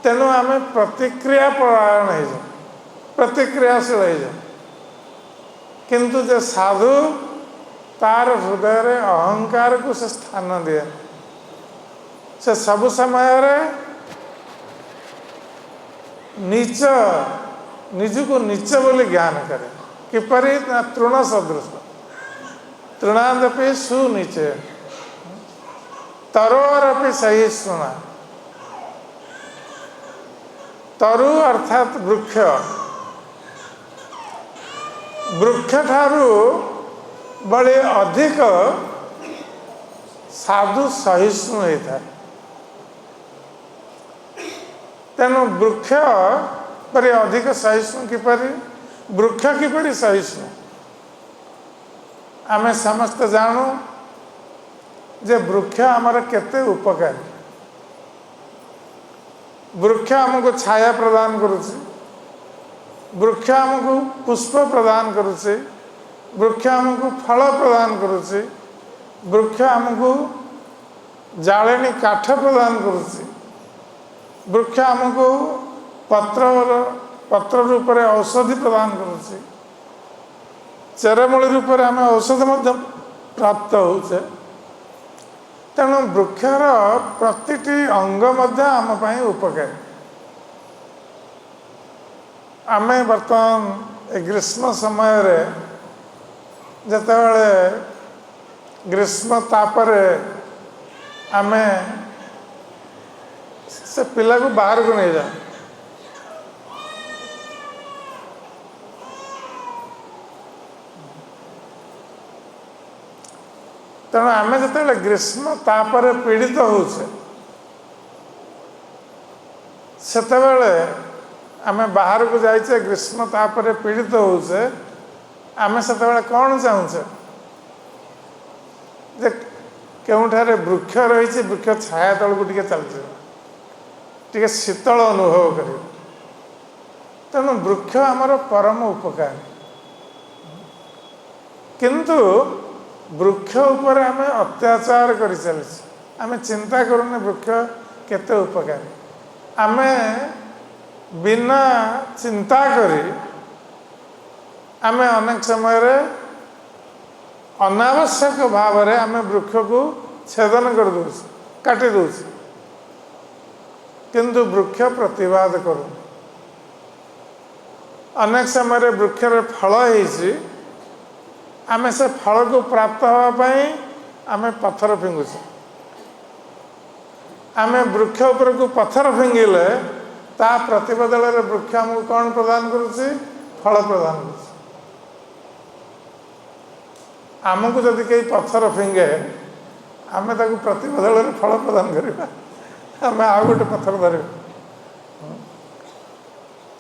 तेणु आमे प्रतिक्रिया परायण हो जाए प्रतिक्रियाशील हो जाए किंतु जे साधु तार हृदय रे अहंकार को से स्थान दिए से सब समय नीच निजको नीच बोली ज्ञान करे किपरि तृण सदृश तृणादपि सुनीचे तरोरपि सहिष्णुना तरु अर्थात वृक्ष वृक्ष ठारू बड़े अधिक साधु सहिष्णु होता है तेणु वृक्ष पर अधिक सहिष्णु किपरि वृक्ष किपरि सहिष्णु आमे समस्त जानू जे वृक्ष आमर केते उपकारी वृक्ष आमको छाया प्रदान करुच्ची वृक्ष आमको पुष्प प्रदान करुच्ची वृक्ष आमको फल प्रदान करुच्ची वृक्ष आमको जालेनी काठ प्रदान करुच्ची वृक्ष आमको पत्र रूप में औषधि प्रदान करुच्ची चेरमूल रूप में आम औषध प्राप्त होचे तेणु वृक्षर प्रतिटी अंग आम उपकारी आमे बर्तमान ग्रीष्म समय जेतेबेले ग्रीष्म तापरे आमे से पिला को बाहर को नहीं जाए तेणु आमे जिते ग्रीष्म तापर पीड़ित होचे सेतेबेले आमे बाहर को जाइए ग्रीष्म तापर पीड़ित होचे आमे सेतेबेले कौन चाहूचे जे केउठारे वृक्ष रही वृक्ष छाया तल को टिके चलते टिके शीतल अनुभव कर तेणु वृक्ष आमर परम उपकार किंतु वृक्ष उपर आमे अत्याचार कर चली आमे चिंता करूने वृक्ष केते उपकारी आमे बिना चिंता करी आमे अनेक समय अनावश्यक भाव में आमे वृक्ष को छेदन कर दो काटी दो किंतु वृक्ष प्रतिवाद करू। अनेक समय वृक्षर फल होइछि, आमे से फल को प्राप्त होगापाई आमे पत्थर फिंगुछे। आमे वृक्ष उपर को पत्थर फिंगिले ता प्रतिबदल वृक्ष आमको कौन प्रदान करुछि? फल प्रदान करुछि। आमको जदि कई पत्थर फिंगे आमे ताकू प्रतिबदल फल प्रदान करिबा, आमे आउ गोटे पत्थर धरिबा।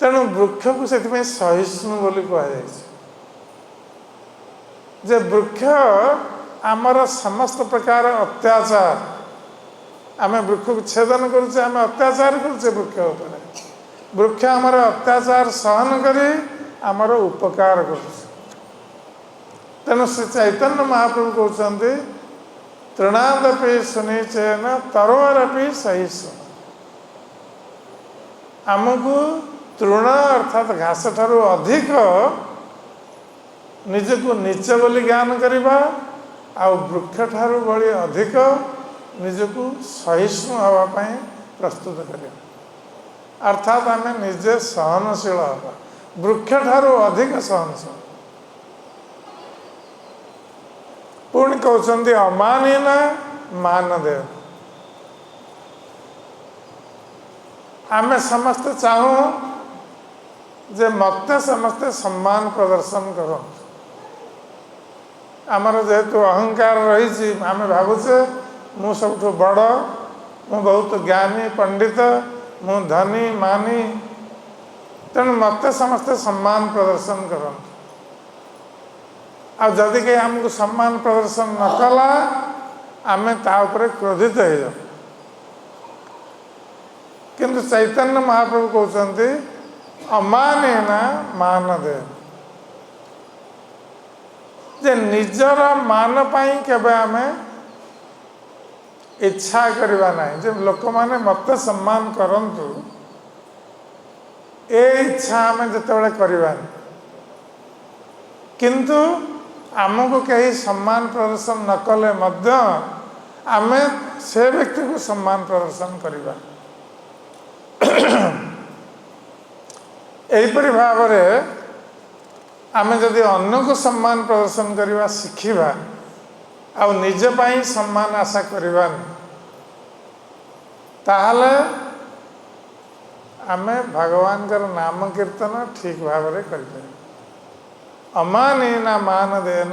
तेणु वृक्ष को से सहिष्णु बोली कहुई जे वृक्ष आमर समस्त प्रकार अत्याचार, आमे वृक्ष को छेदन करुचे, आमे अत्याचार करुचे वृक्ष उपर। वृक्ष आमर अत्याचार सहन करी आमर उपकार करुचे। तेणु श्री चैतन्य महाप्रभु कहते तृणादपि सुनिचेन तरोरपि सहिष्णु। आमको तृण अर्थात घास ठारू अधिक निजको नीच बोली ज्ञान करिबा, आउ वृक्ष ठारू बड़ी अधिक निजको सहिष्णु हवा पाई प्रस्तुत करिबा। अर्थात आमे निजे सहनशील हवा, वृक्ष ठारू अधिक सहनशील। पुणी कहते अमानिन मानदेव। आमे समस्ते चाहूँ जे मते समस्ते सम्मान प्रदर्शन करो। आमर जेहेतु अहंकार रही, आमे भावुचे मु सबठु बड़, मु बहुत ज्ञानी पंडित, मु धनी मानी, तेणु मते समस्ते सम्मान प्रदर्शन करो। आ जदि कहीं आमको सम्मान प्रदर्शन न कला आमे ता उपरे क्रोधित हो जाऊ। किंतु चैतन्य महाप्रभु कहते अमानेन मानदेव, जे निजर मान पाई केबे आमे इच्छा करवा नहीं जे लोक माने मत सम्मान करंतु, ए इच्छा आमे जतबेले करवानी। किंतु आमको कहीं सम्मान प्रदर्शन न कले मध्य आमे से व्यक्ति को सम्मान प्रदर्शन करवा। एहीपरि भाव में आमे जदि अन्य को सम्मान प्रदर्शन करवा शिखिबा आ निज पाई सम्मान आशा करवा ताहले आमे भगवान कर नाम कीर्तन ठीक भाव में करें। अमानेन मानदेन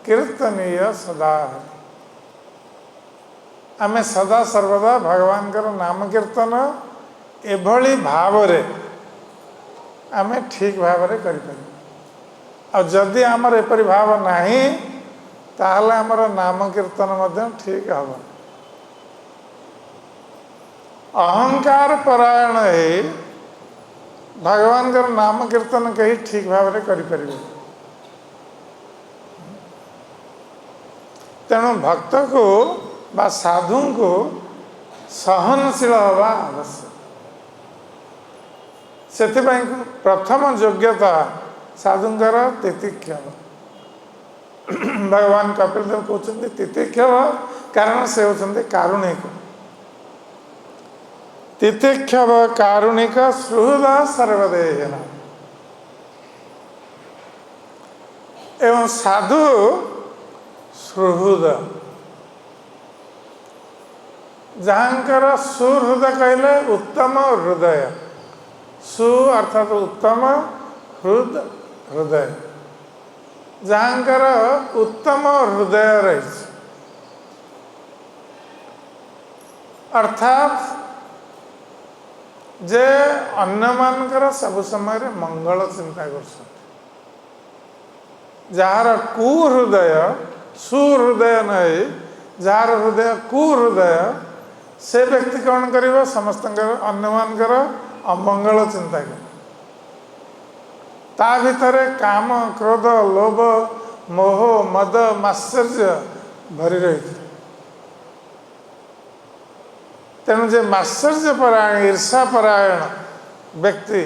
कीर्तनीय सदा। आमे सदा सर्वदा भगवान कर नाम कीर्तन एभली भाव रे आमे ठीक भाव में करें। और जदि आमर एपरि भाव नहीं ताहले आमर नाम कीर्तन मध्य ठीक हम। अहंकार परायण है भगवान का नाम कीर्तन कहीं ठीक भाव में करें। तेणु भक्त को बा साधु को सहनशील हवा आवश्यक। से प्रथम योग्यता साधुंकर तितिक्षव। भगवान कपिल देव कहते तितिक्षव कारण से होते कारुणिक। तितिक्षव कारुणिक सुहृद सर्वदेहिन। एवं साधु सुहृद जहाँकर सुहृद कहले उत्तम हृदय। सु अर्थात उत्तम, हृद हृदय। जहाँकर उत्तम हृदय रही अर्थात जे अन्य मानकर सब समय मंगल चिंता कर। जार कुहृदय सुहृदय नहीं, जार हृदय कुहृदय से व्यक्ति कौन कर समस्त अन्य मानकर अमंगल चिंता कर। ता भितर काम क्रोध लोभ मोह मद मात्सर्य भरी रही। तेणु जे मात्सर्य परायण ईर्षा परायण व्यक्ति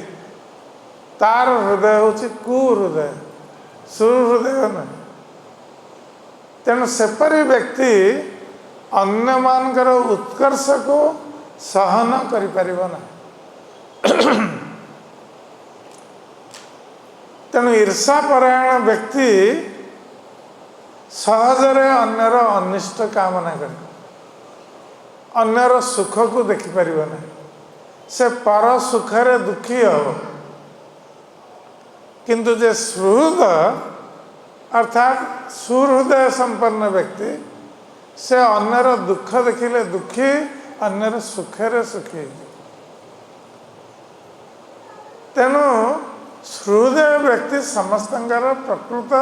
तार हृदय होची कुहृदय, सुहृदय नहीं। तेणु सेपरी व्यक्ति अन्य मानकर उत्कर्ष को सहन करिपारिब ना। तेणु ईर्षापरायण व्यक्ति सहजरे अन्यर अनिष्ट कामना करे, अन्यर सुख को देखिपर ना, से पर सुखरे दुखी हो। किंतु जे सुहृद अर्थात सुहृदय संपन्न व्यक्ति से अन्यर दुख देखिले दुखी, अन्यर सुखरे सुखी। तेणु सुहृदय व्यक्ति समस्तंकर प्रकृत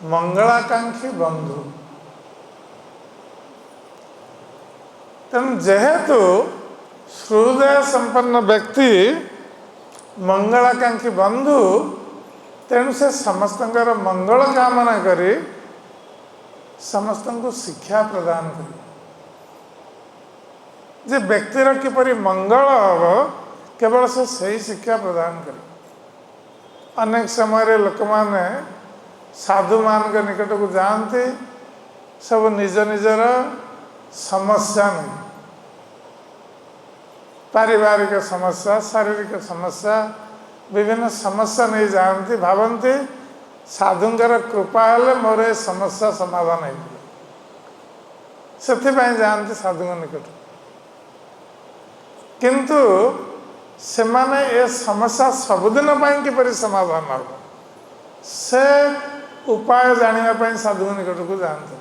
मंगलाकांक्षी बंधु। तेणु जेहेतु सुहृदय संपन्न व्यक्ति मंगलाकांक्षी बंधु, तेणु से समस्तंकर मंगल कामना करी समस्त को शिक्षा प्रदान करी जे व्यक्तिर किपरि मंगल हम केवल से सही शिक्षा प्रदान करी। अनेक समय लोक माने साधु मान के निकट को जाती, सब निज निजर समस्या नहीं, पारिवारिक समस्या, शारीरिक समस्या, विभिन्न समस्या नहीं जाती, भावती साधुंकर कृपा हेले मोर ए समस्या समाधान हो, से जाती साधु निकट। किंतु से माने ए समस्या सबुदिन किपरि समाधान हो से उपाय जानापी साधु निकट को जाते।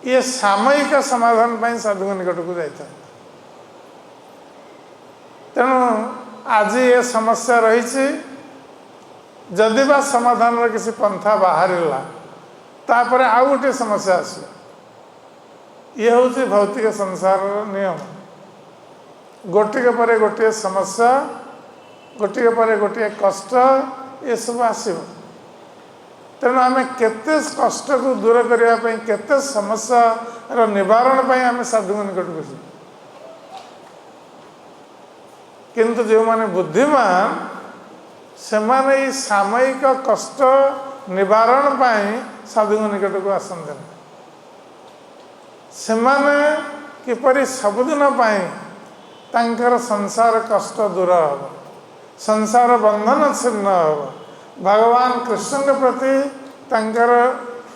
ये सामयिक समाधान पाई साधु निकट को जाता। तेणु आज ये समस्या रही, जदि बा समाधान किसी पंथा बाहर तापर आउ गोटे समस्या आस। ये हूँ भौतिक संसार नियम, गोटे पर गोटे समस्या, गोटे पर गोटे कष्ट, ये सब आसो। तेणु आम केते कष्ट को दूर करने, केते समस्या निवारण पर आम साधु निकट को जी। किंतु जो माने बुद्धिमान से माने सामयिक कष्ट निवारण पर साधु निकट को आसते। से माने किपरि सबुदिन तांकर संसार कष्ट दूर हो, संसार बंधन छिन्न हो, भगवान कृष्ण के प्रति तांकर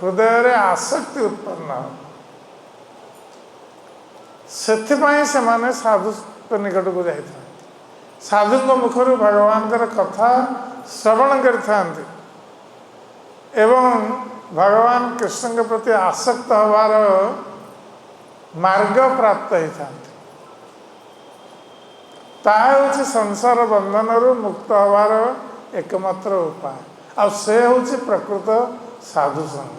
हृदय रे आसक्ति उत्पन्न हो। सेथिपाई से माने साधु निकट को जाइथा, साधु मुखर भगवान कथा श्रवण करते एवं भगवान कृष्ण के प्रति आसक्त हबार मार्ग प्राप्त होता। ताहा संसार बंधन मुक्त हबार एकमात्र उपाय, आ से हूँ प्रकृत साधु संग।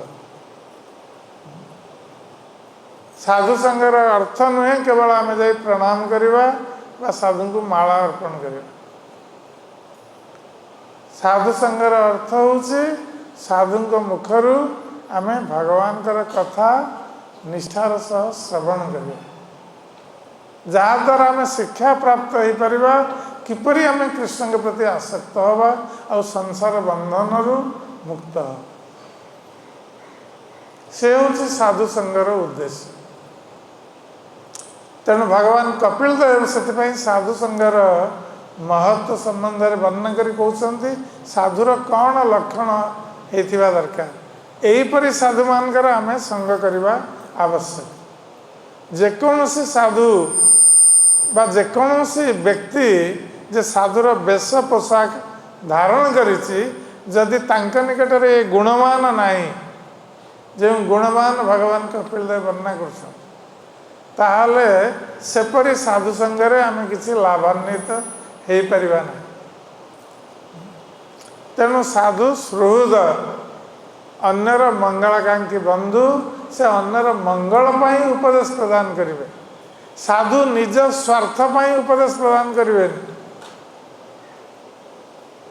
साधु संगर अर्थ नुहे केवल आम जा प्रणाम करवा बा साधु को माला अर्पण करवा। साधु संगर अर्थ हूँ साधु मुखर आम भगवान कथा निष्ठार सह श्रवण करवा, जहाद्वारा आम शिक्षा प्राप्त हो पार किपरि आम कृष्ण के प्रति आसक्त हवा और संसार बंधन मुक्त हो। से हूँ साधु संगर उद्देश्य। तेणु भगवान कपिल देव से साधु संगर महत्व संबंध में वर्णन कर कहते साधुर कौन लक्षण होता दरकार, यहीपरि साधु मानकर आम संग करवा आवश्यक। जेकोसी साधु बा जेकोसी व्यक्ति जे साधुर वेश पोशाक धारण करिछि, जदि तांक निकट में गुणमान नाही, जो गुणमान भगवान कपिल देव वर्णना कर ताहले सेपरि साधु संगरे आम किसी लाभान्वित हो पारिबा ना। तेणु साधु सुहृद अन्यर मंगलाकांक्षी बंधु, से अन्यर मंगल पाई उपदेश प्रदान करेंगे। साधु निज स्वार्थ पाई उपदेश प्रदान करेंगे,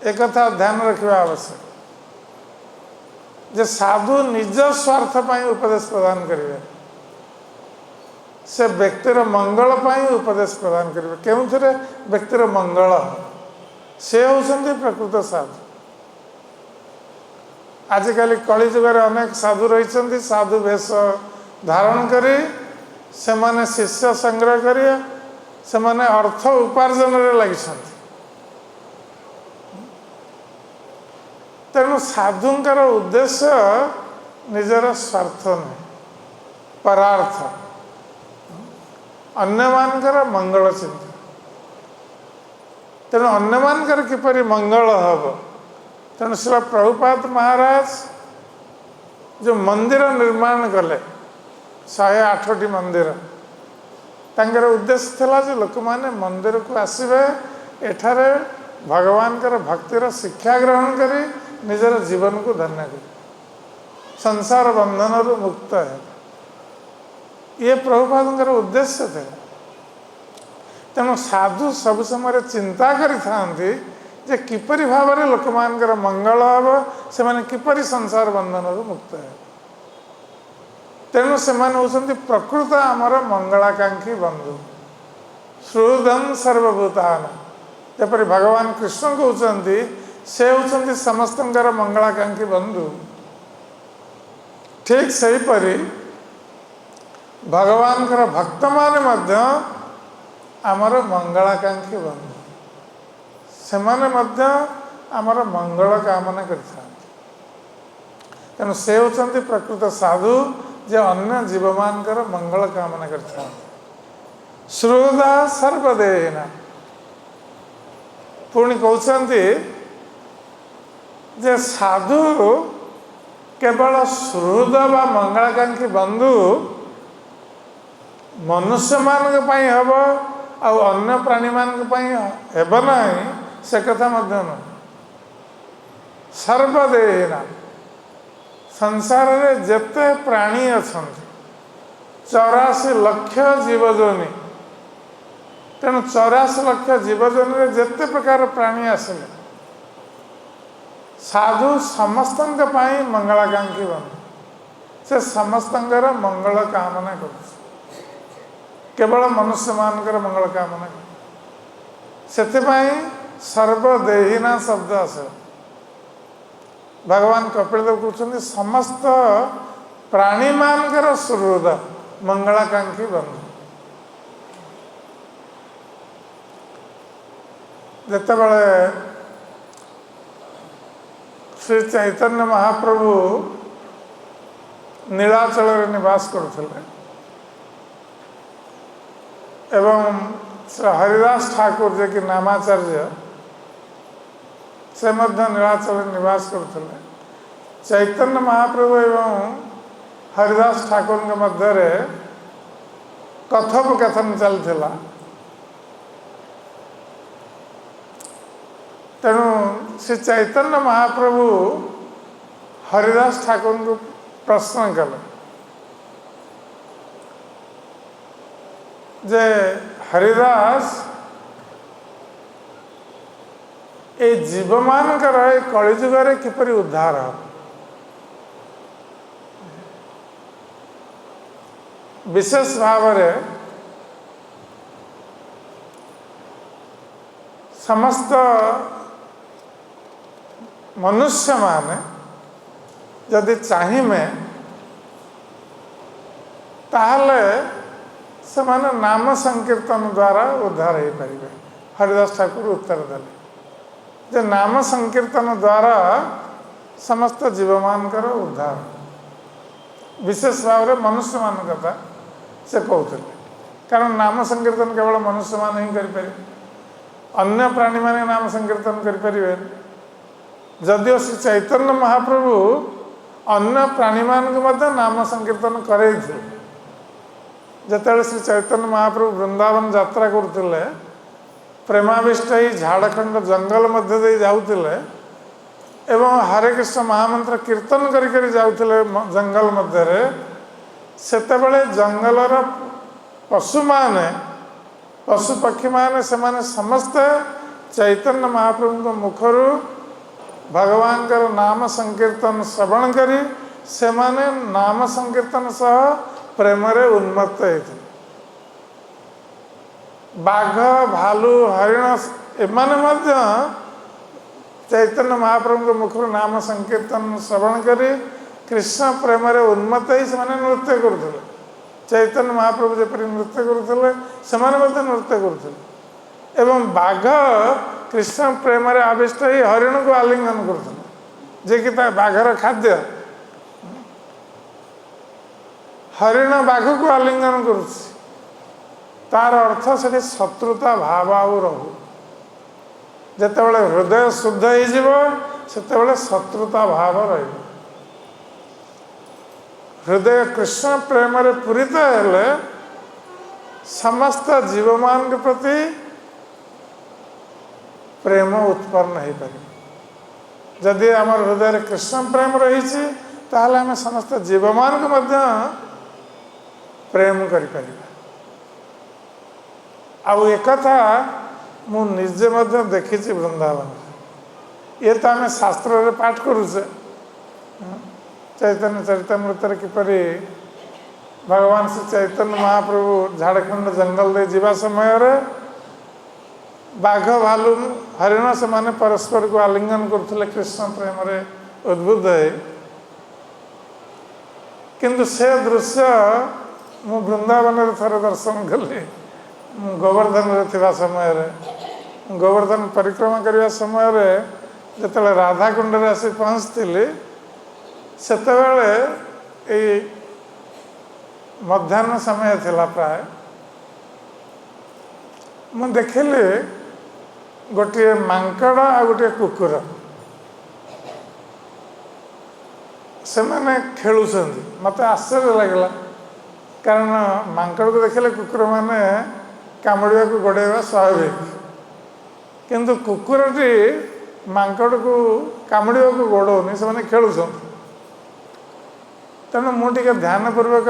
एक कथा ध्यान रखा आवश्यक। जे साधु निज स्वार्थ पाई उपदेश प्रदान करेंगे, से व्यक्तिर मंगल पाई उपदेश प्रदान करेंगे। क्यों व्यक्तिर मंगल, से होउछन्ति प्रकृत साधु। आजिकल कली जुगर अनेक साधु रही, साधु वेश धारण करी सेमाने शिष्य संग्रह करिया सेमाने अर्थ उपार्जन रे लगिसंती। तेणु साधुंकर उद्देश्य निजर स्वार्थ नहीं परार्थ अन्य मानकर मंगल चिंता। तेणु अन्य मानकर किपरि मंगल हम तेणु श्री प्रभुपाद महाराज जो मंदिर निर्माण कले 108टी मंदिर तांकर उद्देश्य थिला जे लोक माने मंदिर को आसीबे एठारे भगवान कर भक्तिर शिक्षा ग्रहण करी निजर जीवन को धन्य करी संसार बंधन रु मुक्त है। ये प्रभुपाद उद्देश्य थे। तेणु साधु सब समय चिंता करि जे किपरि भाव में लोक मानकर मंगल हम से माने किपरि संसार बंधन रु मुक्त है। तेणु से होती प्रकृत आमर मंगलाकांक्षी बंधु श्रुदम सर्वभूतान जपरि भगवान कृष्ण कहते से होती समस्त मंगलाकांक्षी बंधु। ठीक सेहीपरि भगवान भक्त माने मध्य आमर मंगलाकांक्षी बंधु से आमर मंगल कामना करते। तेणु से होती प्रकृत साधु जे अन्य जीव मानकर मंगल कामना करते। श्रुदा सर्वदेहिना पुणी कहते जे साधु केवल श्रुद व मंगलाकांक्षी बंधु मनुष्य मान हम अन्य प्राणी मान हेब ना से कथा नहीं। सर्वदेहिना संसार रे जेते प्राणी अच्छा 84 लाख जीवजोनि तेणु 84 लाख जीवजोनि रे जेते प्रकार प्राणी आसिले साधु समस्त मंगलाकांक्षी बंधु से समस्त मंगल कामना कर केवल मनुष्य मानकर मंगल कामना कर सर्वदेहिना शब्द आस भगवान कपिलदेव कहते समस्त प्राणी मानकर सुहृद मंगलाकांक्षी बंधु। जितेबाला श्री चैतन्य महाप्रभु नीलाचल निवास करते एवं श्री हरिदास ठाकुर जे कि नामाचार्य से नीलाचल निवास करते। चैतन्य महाप्रभु एवं हरिदास ठाकुर के मध्य कथोपकथन चलता। तेणु श्री चैतन्य महाप्रभु हरिदास ठाकुर को प्रश्न कले जे हरिदास ए जीव मानकर कलिजुगर किपरि उद्धार विशेष भाव समस्त मनुष्य माने यदि चाहिए ताहले से माने नाम संकीर्तन द्वारा उद्धार हो पारे। हरिदास ठाकुर उत्तर देले जे नाम संकीर्तन द्वारा समस्त जीव मानकर उद्धार विशेष भाव में मनुष्य मान कथा से कहते कारण नाम संकीर्तन केवल मनुष्य मान ही करें अन्य प्राणी माने नाम संकीर्तन करें। जदिव श्री चैतन्य महाप्रभु अन्य प्राणी मान नाम संकीर्तन करे जिते श्री चैतन्य महाप्रभु वृंदावन यात्रा करते प्रेमाविष्ट ही झाड़खंड जंगल मध्य दे जाउतिले एवं हरे कृष्ण महामंत्र कीर्तन करी जाउतिले जंगल मध्य सेतेबेले जंगलर पशु माने पशु पक्षी माने से समस्त चैतन्य महाप्रभु मुखरू भगवान का नाम संकीर्तन श्रवण करी से माने नाम संकीर्तन सह प्रेम रे उन्मत्त होते। बाघ भालू हरिण एमाने मध्य चैतन्य महाप्रभु मुखर नाम संकीर्तन श्रवण करी कृष्ण प्रेम रे उन्मत्त ही से नृत्य करते। चैतन्य महाप्रभु जेपरि नृत्य करुले से नृत्य करुले एवं बाघ कृष्ण प्रेम आविष्ट हो हरिण को आलिंगन करुले जे कि बाघर खाद्य हरिण बाघ को आलिंगन करुच्ची तार अर्थ से शत्रुता भाव आउ रहू जितेबाला हृदय शुद्ध होते शत्रुता भाव रही हृदय कृष्ण प्रेम पूरित हेले समस्त जीव मान के प्रति प्रेम उत्पन्न हो पारे जदि आम हृदय कृष्ण प्रेम रही ताहले आम समस्त जीव मान को मध्य प्रेम करें आउ एक मु निजे मध्य देखी वृंदावन ये तो आम शास्त्र रे पाठ करुचे चैतन्य चरितमृत किपरि भगवान श्री चैतन्य महाप्रभु झाड़खंड जंगल दे जीवा समय रे बाघ भालू हरिण से माने परस्पर को आलिंगन करथुले कृष्ण प्रेम रे उद्बुद्ध है किंतु से दृश्य मु वृंदावन रे थरे दर्शन कली गोवर्धन रे थिबा समय रे गोवर्धन परिक्रमा करबा समय रे जतले राधा कुंड रे आसी पहुँचती सेतेबेले ए मध्याह्न समय थिला प्राय मु देखिली गोटे मांकड़ आ गोटे कुकुर से माने खेलुछंती मते आश्चर्य लगला कारण मांकड़ को देखले कुकुर माने कामुड़िया को गोड़ेवा स्वाभाविक किंतु कुकुरटी मांकड़ को कामुड़िया को गोड़ौनी से माने खेलुछंती तेणु मुझे ध्यानपूर्वक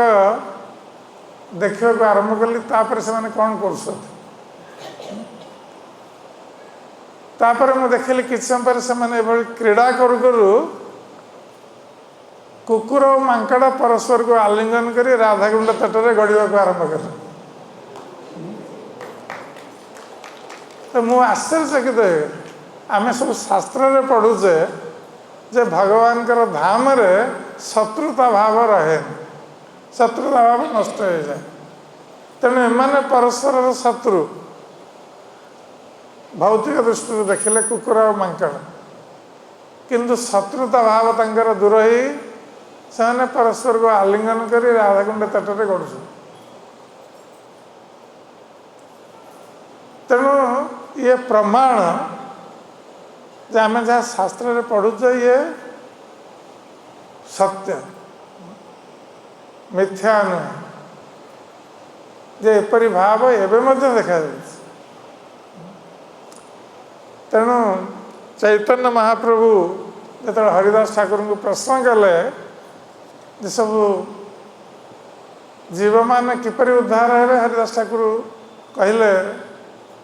देखा आरंभ कली तापर से माने कौन कर मुझे देखिली कि समय से माने क्रीड़ा करू करू कुकुर और मांकड़ परस्पर को आलिंगन कर राधाकुंड तटरे गड़वा को आरंभ कर तो मु आश्चर्यचकित आम सब शास्त्र रे पढ़ुचे जे भगवान कर धाम रे शत्रुता भाव रहे शत्रुता भाव नष्ट हो जाए तेणु एमाने परस्पर शत्रु भौतिक दृष्टि देखिले कुकुर और मांकड़ किंतु शत्रुता भाव तंकर दूर ही से परस्पर को आलिंगन कर राधाकुंड तटरे गढ़ तेणु ये प्रमाण जे आम जहाँ शास्त्र रे पढ़ुचे ये सत्य मिथ्या नुह जे एपरी भाव एवं देखा तेणु चैतन्य महाप्रभु जो हरिदास ठाकुर को प्रश्न कले जे सब जीव मान किपरि उद्धार है हरिदास ठाकुर कहले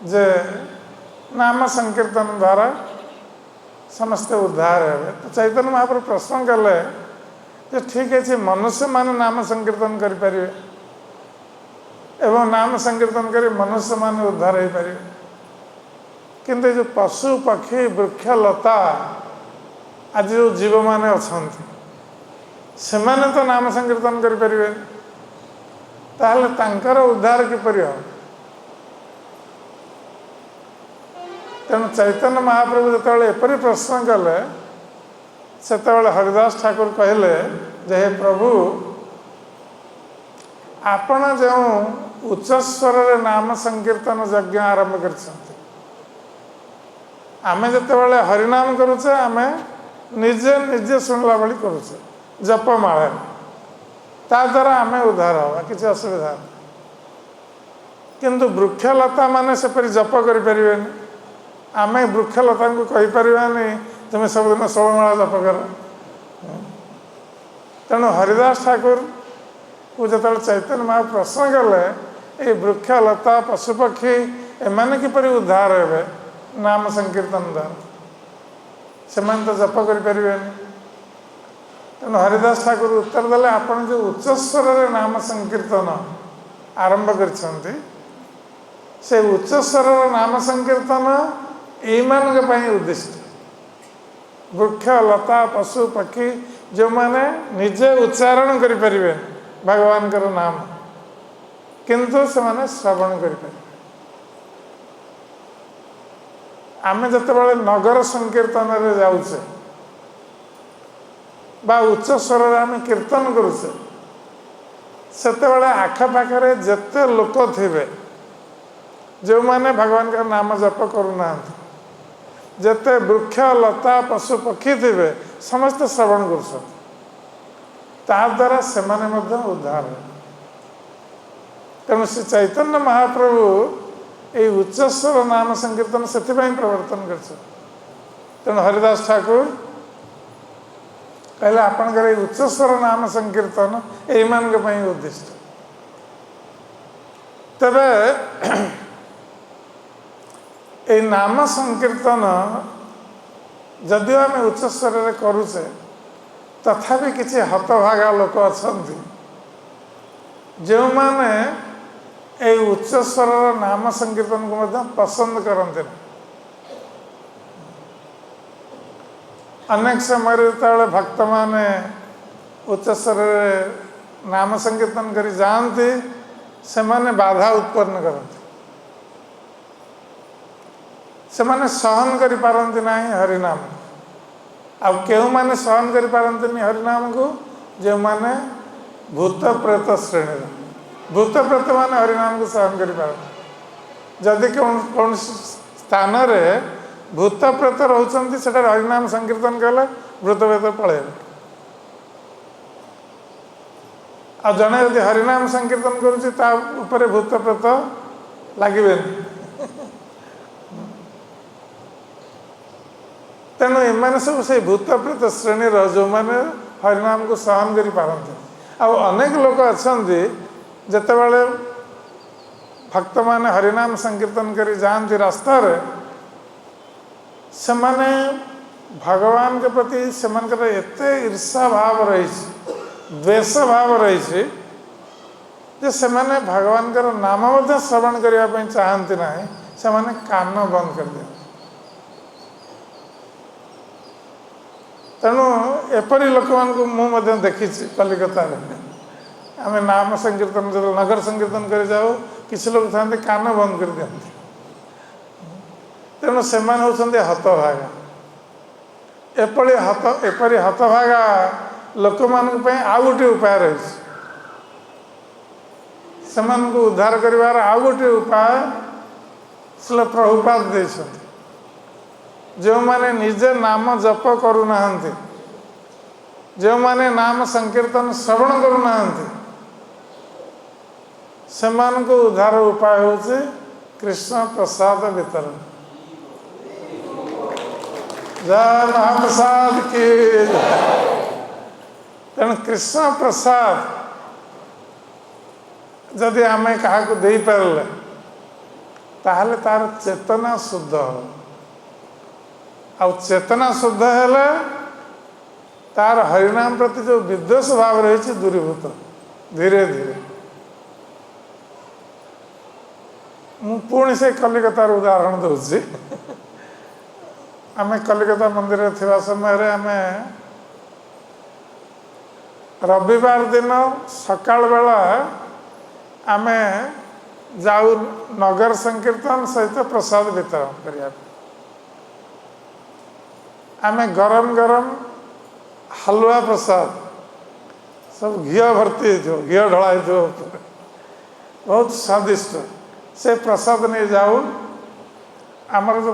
जे नाम संकीर्तन द्वारा समस्ते उद्धार है तो चैतन्य महाप्रभु प्रश्न कले जे ठीक है मनुष्य मान नाम संकीर्तन करें एवं नाम संकीर्तन कर मनुष्य मान उद्धार हो पारे किंतु जो पशु पक्षी वृक्ष लता आज जो जीव माने अछंती से माने तो नाम संकीर्तन करें ताहले तांकर उद्धार किपरि हो तेणु चैतन्य महाप्रभु जो एपरी प्रश्न कले से हरिदास ठाकुर कहले जे हे प्रभु आपण जो उच्च स्वर रे नाम संकीर्तन यज्ञ आरंभ कर आमे जितेबाला हरिनाम करुचे आमे निजे निजे शुणला भाई करुचे जपमाला ता द्वारा आमे उद्धार हवा किसी असुविधा किंतु वृक्षलता माने सेपरी जप करें आमे वृक्षलता को कहीपरानी तुम्हें सबुदिन 16 माला जप कर तेणु हरिदास ठाकुर को जो चैतन्य महा प्रश्न कले ये वृक्षलता पशुपक्षी एमाने किपरि उद्धार हे नाम संकीर्तन द्वारा से तो जप करें तेणु हरिदास ठाकुर उत्तर देले आपण जो उच्च स्वर रे नाम संकीर्तन आरंभ करछंती से उच्च स्वर नाम संकीर्तन एमान उद्दिष्ट वृक्ष लता पशु पक्षी जो माने निजे उच्चारण करें भगवान कर नाम किंतु से माने श्रवण करें। आमे जतबेले नगर संकीर्तन रे जाउछे बा उच्च स्वर रे आमे कीर्तन करूछे सेतेबेले आखपाखरे जेते लोक थिबे जो माने भगवान का नाम जप करूना जेते वृक्ष लता पशु पक्षी थिबे समस्त श्रवण कर द्वारा से उद्धार है। तेणु श्री चैतन्य महाप्रभु ये उच्चस्वर नाम संकीर्तन से प्रवर्तन कर। तेणु हरिदास ठाकुर कहले आपणकर उच्चस्वर नाम संकीर्तन यही उद्दिष्ट। तेबे ये नाम संकीर्तन जदिव आम उच्च स्वर रे करुचे तथापि किसी हतभागा लोक अच्छा जो माने ये उच्च स्वर नाम संकीर्तन को मध्य पसंद करते। अनेक समय जो भक्त माने उच्च स्वर नाम संकीर्तन करी जाती से माने बाधा उत्पन्न करते से माने सहन करि पारंती नाही हरिनाम। आ केउ माने सहन करि पारंती नहीं हरिनाम को जो माने भूत प्रेत श्रेणी भूत प्रेत माने हरिनाम को सहन करि पारंती। जदि कौन स्थान रे भूत प्रेत रहउछंती सेटा हरिनाम संकीर्तन कले भूत प्रेत पळेबे। आ जने यदि हरिनाम संकीर्तन करूची ता ऊपर भूत प्रेत लागिबेनी। तेणु एम सब से भूत प्रेत श्रेणी जो मैंने हरिनाम को सहन कर पारते। अनेक लोक अच्छा जितेबाला भक्त मैंने हरिनाम संकीर्तन कर जाती रास्ता रे से माने भगवान के प्रति से एते ईर्षा भाव रही द्वेष भाव रही से माने भगवान का नाम श्रवण करने चाहती ना से माने कान बंद कर दिया। तेणु एपरी लोक मुझे देखी कलिकता आम नाम संकीर्तन जो नगर संकीर्तन कर जाओ किसी लोग था कान बंद कर दिखती। तेणु से हतभागा एपरी हतभागा लोक आउ गोटे उपाय रही से उद्धार कर आउ गोटे उपाय श्रील प्रभुपाद देते। जो माने निजे नाम जप करूना जो माने नाम संकीर्तन श्रवण करूना से उद्धार उपाय होचे कृष्ण प्रसाद वितरण। जय महाप्रसाद की। तेणु कृष्ण प्रसाद जदि आम क्या दे पारे ताहले तार चेतना शुद्ध हो आ चेतना शुद्ध है तार हरिनाम प्रति जो विद्वेष भाव रही दूरीभूत धीरे धीरे। पुणी से कलिकतार उदाहरण दूसरी आम कलिकता मंदिर थिबा समय आम रविवार दिन सकाल बेला आम जाऊ नगर संकीर्तन सहित प्रसाद वितरण करिया। आमे गरम गरम हलवा प्रसाद सब घी भर्ती घी ढला बहुत स्वादिष्ट से प्रसाद नहीं जाऊ। आमर जो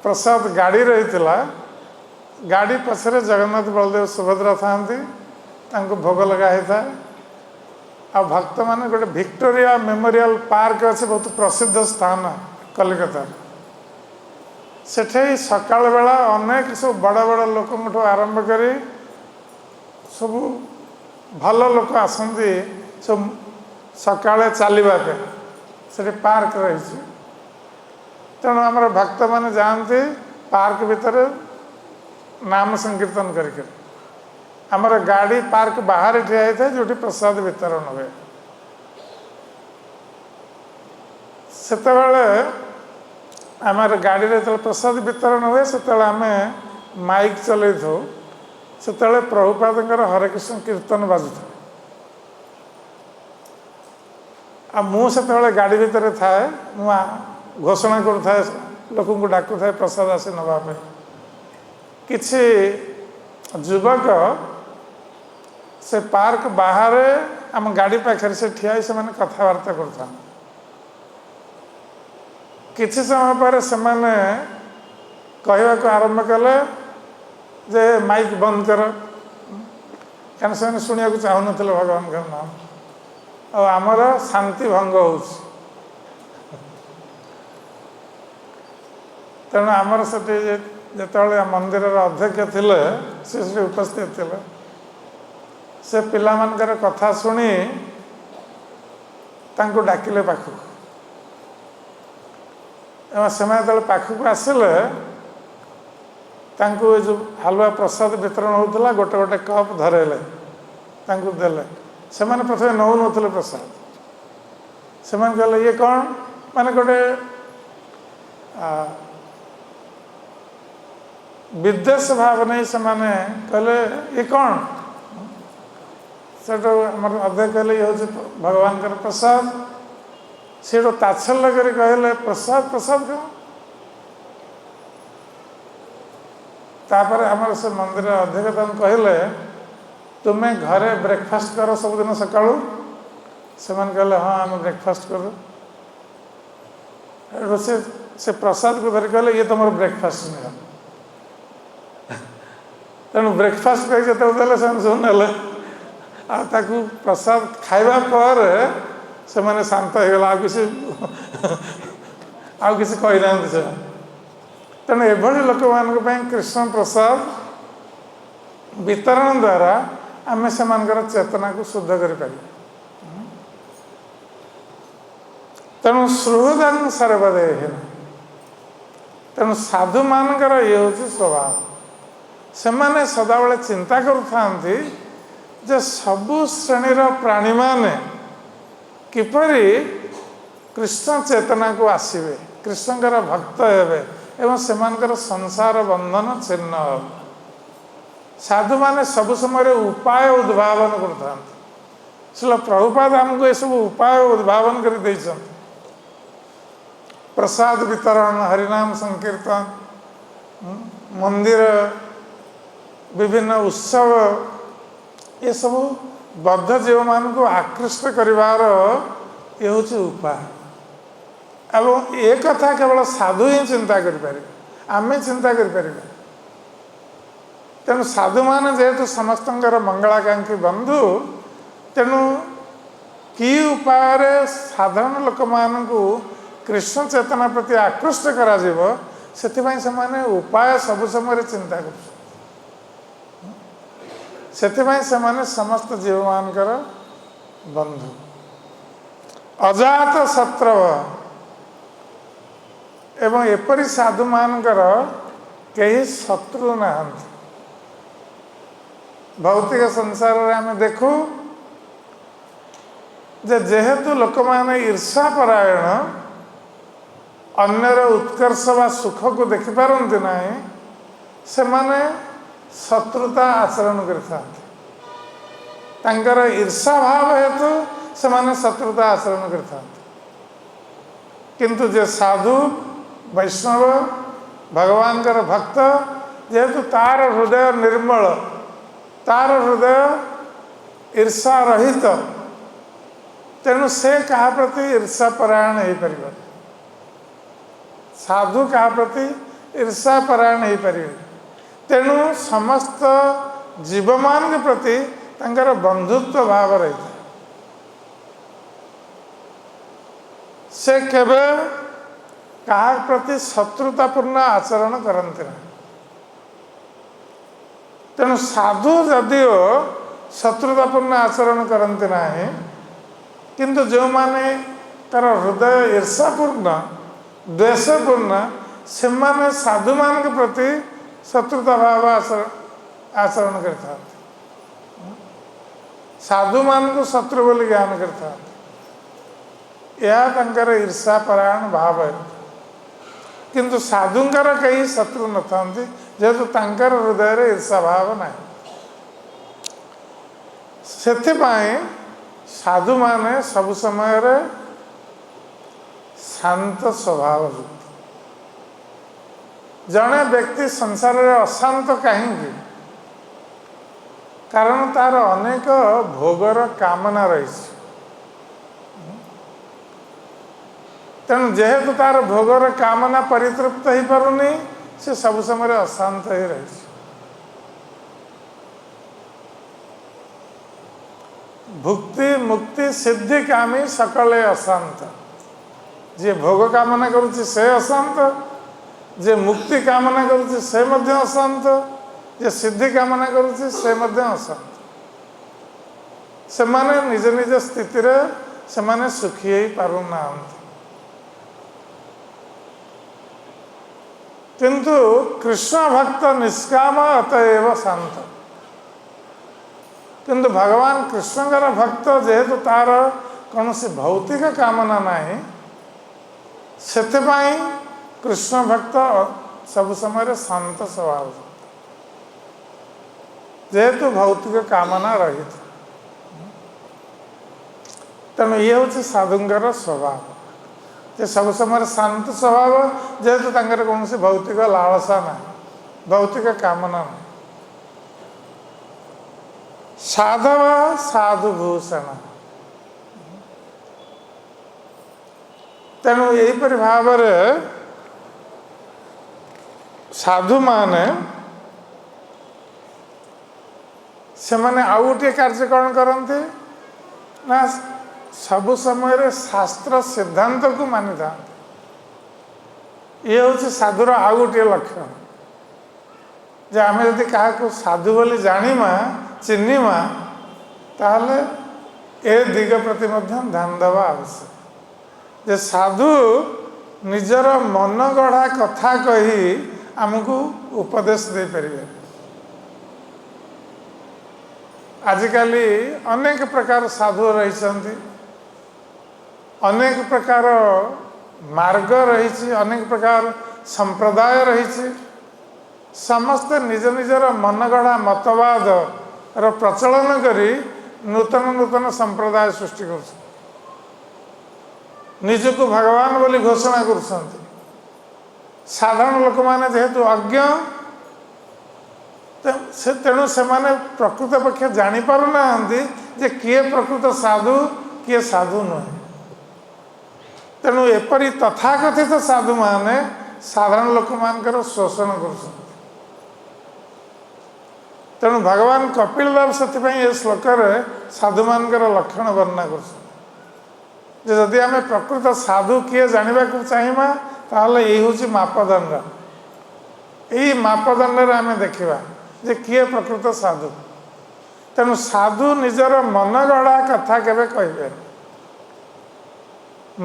प्रसाद गाड़ी रही गाड़ी पछरे जगन्नाथ बलदेव सुभद्रा था भोग लगाई था। आ भक्त मान गोटे विक्टोरिया मेमोरियल पार्क अच्छे बहुत प्रसिद्ध स्थान कलिकता सेठे सकाल बेला अनेक सब बड़ बड़ लोक आरंभ कर सब भल लोक आसती सब सकाले चलवाके से पार्क रही। तेणु आम भक्त मैंने जाती पार्क भितर नाम संकीर्तन करके आमर गाड़ी पार्क बाहर ठिया होता है जो प्रसाद वितरण हुए। सेतेबेले आमर गाड़ी रे प्रसाद वितरण हुए से आम माइक चल से प्रभुपाद हरे कृष्ण कीर्तन बाजु आ मुझे गाड़ी भितर थाए घोषणा करुए लोक डाकुए प्रसाद आसी नापे किसी युवक से पार्क बाहर आम गाड़ी पाखे से ठिया से मैंने कथबार्ता करता किसी समय पर से कहवा आरंभ कले जे माइक बंद कर क्या से शुणा चाहून भगवान का नाम आमर शांति भंग हो तेणु आमर से जो मंदिर अध्यक्ष थे से उपस्थित थे से पिला मानकर कथा शुणी तांको डाकिले पाखु से पाखक आसिले तांको जो हलुआ प्रसाद वितरण होता गोटे गोटे कप धरेले तांको देले से मैंने प्रथम नौ नौले प्रसाद से कहले ये कौन माने गोटे विदेश भाव नहीं से माने कहले ये कौन से अध्यक्ष कहले ये हूँ भगवान का प्रसाद से तात्सल्य कर कहले प्रसाद प्रसाद क्यों तापर आमर से मंदिर अध्यक्ष कहले तुम्हें घरे ब्रेकफास्ट कर सबुदिन सका से कहले हाँ आम ब्रेकफास्ट करूँ से प्रसाद को धर कहले ये तुम ब्रेकफास्ट नहीं तेणु ब्रेकफास्ट कही जो देले सब ने प्रसाद खाइबा पर से मैंने शांत हो गला किसी कही ना से तेणु एभली लोक मान कृष्ण प्रसाद वितरण द्वारा आम से चेतना को शुद्ध कर तेणु सुहृदान सर्वदे तेणु साधु मानकर ये हूँ स्वभाव से माने सदाबले चिंता करुता सबु श्रेणीर प्राणी माने किपरि कृष्ण चेतना को आसवे कृष्णकर भक्त हेबे एवं सेमानकर संसार बंधन छिन्न हो साधु माने सब समय उपाय उद्भावन करता श्रील प्रभुपाद आमको ये सब उपाय उद्भावन कर प्रसाद वितरण हरिनाम संकीर्तन मंदिर विभिन्न उत्सव ये सब बद्ध जीव मान को आकृष्ट करिवार ये हूँ उपाय एवं ये कथा केवल साधु ही चिंता करें आम चिंता करें तेणु साधु मान जेहेतु समस्त मंगलाकांक्षी बंधु तेणु कि उपाय साधारण लोक मान कृष्ण चेतना प्रति आकृष्ट करा से उपाय सब समय चिंता कर समस्त जीव मानकर बंधु अजात शत्रव एवं एपरी साधु मानकर कई शत्रु ना भौतिक संसार में आम देखू जेहेतु लोक मैंने ईर्षापरायण अन्यर उत्कर्ष व सुख को देखिपारती ना से माने शत्रुता आचरण कर ईर्षा भाव हेतु से माने शत्रुता आचरण किंतु जे साधु वैष्णव भगवान भक्त जेहेतु तार हृदय निर्मल तार हृदय ईर्षा रहित तेणु से क्या प्रति ईर्षा परायण हो पार साधु क्या प्रति ईर्षा परायण हो पारे तेणु समस्त जीव मान के प्रति तंकर बंधुत्व भाव रही से केवे कहा प्रति शत्रुतापूर्ण आचरण करते ना तेणु साधु जदिओ शत्रुतापूर्ण आचरण करते ना किंतु जो माने तार हृदय ईर्षापूर्ण द्वेषपूर्ण से माने साधु मान के प्रति शत्रुता भाव आचरण करता साधु मान को शत्रु बोली ज्ञान करता यह ईर्षा परायण भाव है किंतु साधुंकर कई शत्रु न था जेहेतु तांकर हृदय रे ईर्षा भाव ना से साधु माने सब समय शांत स्वभाव युक्त। जड़े व्यक्ति संसार में अशांत कहीं कारण तार अनेक भोगर कामना रही। तेणु जेहेतु तार भोगर कामना परितृप्त हो पारुनी से सब समय अशांत ही रही। भुक्ति मुक्ति सिद्धि कामी सकले अशांत। जे भोग कामना करुच्ची से अशांत, जे मुक्ति कामना करुच्ची से मध्य अशांत, जे सिद्धि कामना करुच्ची से मध्य अशांत। से माने निज निज स्थिति रे से माने सुखी ही पारुना। किंतु कृष्ण भक्त निष्काम अतएव शांत। किंतु भगवान कृष्णकर भक्त जेहेतु तार कौन सी भौतिक कामना नहीं से कृष्ण भक्त सब समय शांत स्वभाव जेहेतु भौतिक कामना रहित। तेणु ये हूँ साधुंकर स्वभाव जे सब समय शांत स्वभाव जेहेतु तांकर कौन सी भौतिक लालसा ना भौतिक कामना ना। साधव साधुभूषण। तेणु यहीपरि भाव साधु माने से माने आउ गोटे कार्य कौन करते ना सबु समय शास्त्र सिद्धांत को मानि था। ये हूँ साधुर आउ गोटे लक्षण जे आम जदि क्या साधु बोली जानिमा चिन्हिमा ताहले ए दिग प्रति ध्यान देवा आवश्यक। जे साधु निजर मन गढ़ा कथा कही आमको उपदेश दे परिवे। आजिकल अनेक प्रकार साधु रही, अनेक प्रकार मार्ग रही, अनेक प्रकार संप्रदाय रही। समस्त निज निजर मन गढ़ा मतवाद रो प्रचलन करी नूतन नूतन संप्रदाय सृष्टि कर निजको भगवान बोली घोषणा कर। साधारण लोक माने जेहेतु अज्ञ तेणु से माने प्रकृत पक्ष जानी पारु ना जे किए प्रकृत साधु किए साधु नुहे। तेणु एपरी तथाकथित साधु माने साधारण लोक मानकर शोषण कर। तेणु भगवान कपिल देव से श्लोक साधु मानकर लक्षण वर्णना कर। जदि आम प्रकृत साधु किए जानवा चाहिए ताहले यही हूँ मापदंड। यही मापदंड आम देखा जे किए प्रकृत साधु। तेणु साधु निजर मन गढ़ा कथा केवे कहे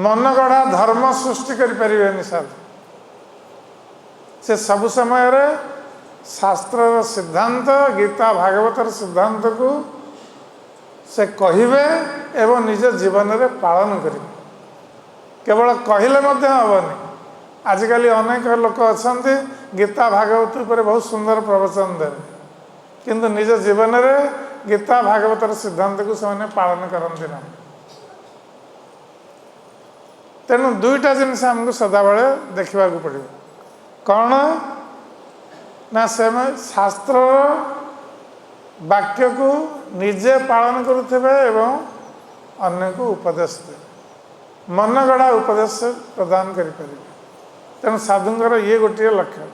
मन गढ़ा धर्म सृष्टि करें साधु। से सब समय शास्त्र सिद्धांत गीता भागवतर सिद्धांत को से कहिबे एवं निज जीवन में पालन करें। केवल कहले हेनी। आजिकल अनेक लोक अच्छा गीता भागवत पर बहुत सुंदर प्रवचन दे किंतु निज जीवन में गीता भागवतर सिद्धांत को से पालन करते ना। तेणु दुईटा जिनस आमको सदाबले देखा पड़ो कौन ना से शास्त्र वाक्य को निजे पालन करुवे एवं अन्य को उपदेश दे मन गढ़ा उपदेश प्रदान करें। तेणु साधुंकर ये गोटे लक्षण।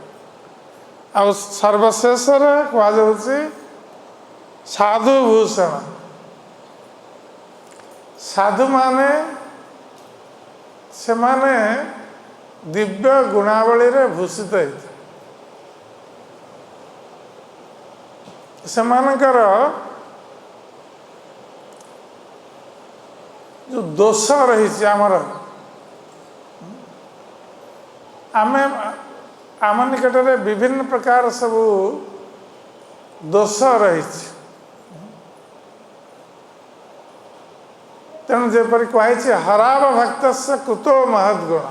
आ सर्वशेष कहुच्छे साधुभूषण। साधु माने से माने दिव्य गुणावली रे भूषित होते सेमानकर जो दोष रही आमर आम आम निकट में विभिन्न प्रकार सब दोष रही। तेणु जेपरी कहुई हराव भक्त कुतो महद्गुण।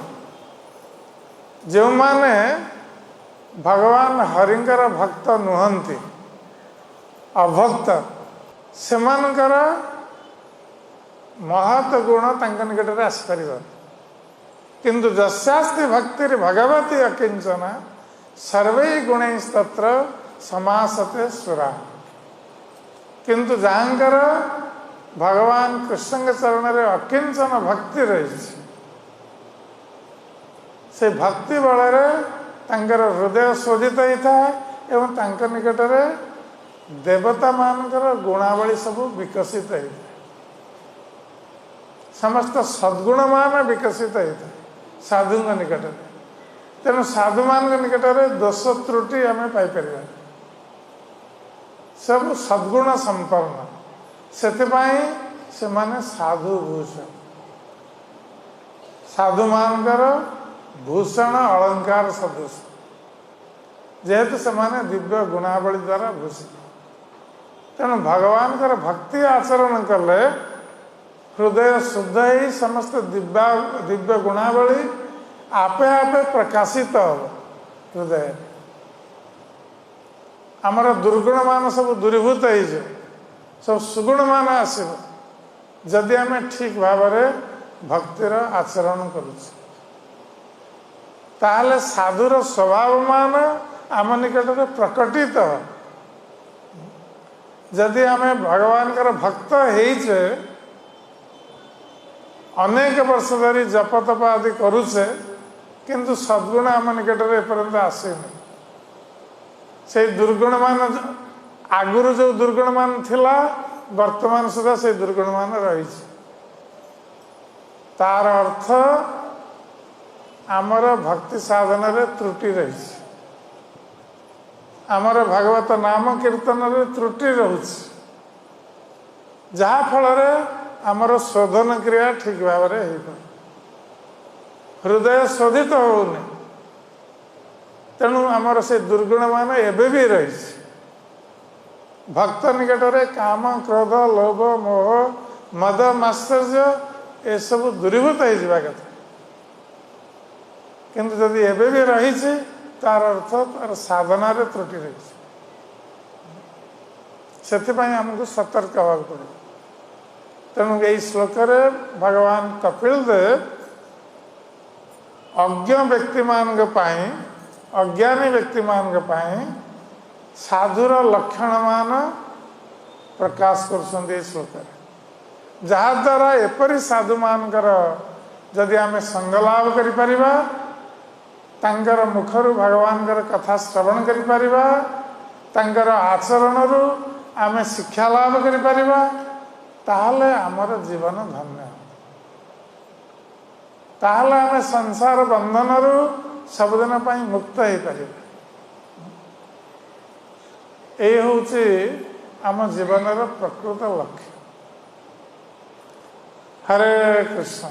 जो माने भगवान हरिंकर भक्त नुहंती अभक्त सेमानकर महत् गुण तांक निकट में आसपार किंतु जस्यास्ति भक्तिर भगवती अकिंचन सर्वै गुणैस्तत्र समासते सुरा। किंतु जहाँकर भगवान कृष्ण के चरण में अकिंचन भक्ति रही से भक्ति बल तांकर हृदय शोधित होता है एवं तांकर निकट में देवता मानकर गुणावली सब विकसित होता है। समस्त सद्गुण मान विकसित होता है साधु निकट में। तेणु साधु मान निकट में दोष त्रुटि आम पाइपर सब सद्गुण संपन्न से माने साधु भूषण साधु मानकर भूषण अलंकार सदृश जेहेतु से माने दिव्य गुणावली द्वारा भूषित। तेणु भगवान कर भक्ति आचरण कले हृदय शुद्ध ही समस्त दिव्य गुणावली आपे आपे प्रकाशित हो हृदय। आमर दुर्गुण मान सब दूरीभूत हो सब सुगुण मान आसब जदि आम ठीक भाव भक्तिर आचरण करुचे ताहले साधुर स्वभाव मान आम निकट में प्रकटित हो। जदि आम भगवान कर भक्त होइचे अनेक वर्ष धरी जप तप आदि करुचे किंतु सद्गुण आम निकट में एपर्यंत आसेनि। से दुर्गुण मान आगुरु जो दुर्गुण मान थिला वर्तमान सुधा से दुर्गुण मान रही। तार अर्थ आमर भक्ति साधन रे त्रुटि रही। आमर भागवत नाम कीर्तन रे त्रुटि रोचे जहा फल आमर शोधन क्रिया ठीक भाव हृदय शोधित होनी। तेणु आमर से दुर्गुण मान एबे भी रही। भक्त निकट में काम क्रोध लोभ मोह मद मात्सर्य ये सब दूरीभूत हो जावा कथा किंतु जदि एबे भी रही तार अर्थ तार साधना रे त्रुटि रही। से आमको सतर्क हवा पड़े। तेणु यही श्लोक भगवान कपिल देव अज्ञ व्यक्ति मान अज्ञानी व्यक्ति मान साधुर लक्षण मान प्रकाश कर श्लोक जहाद्वारा एपरी साधु मानकर जदि आम संग लाभ करिपरिबा तांकर मुखरु भगवान कथा श्रवण करिपरिबा तांकर आचरणरू आम शिक्षा लाभ करिपरिबा ताहले आमर जीवन धन्य। ताहले आम संसार बंधनरू सबदिन पाई मुक्त हो पार। ये हूँ आम जीवन प्रकृत लक्ष्य। हरे कृष्ण।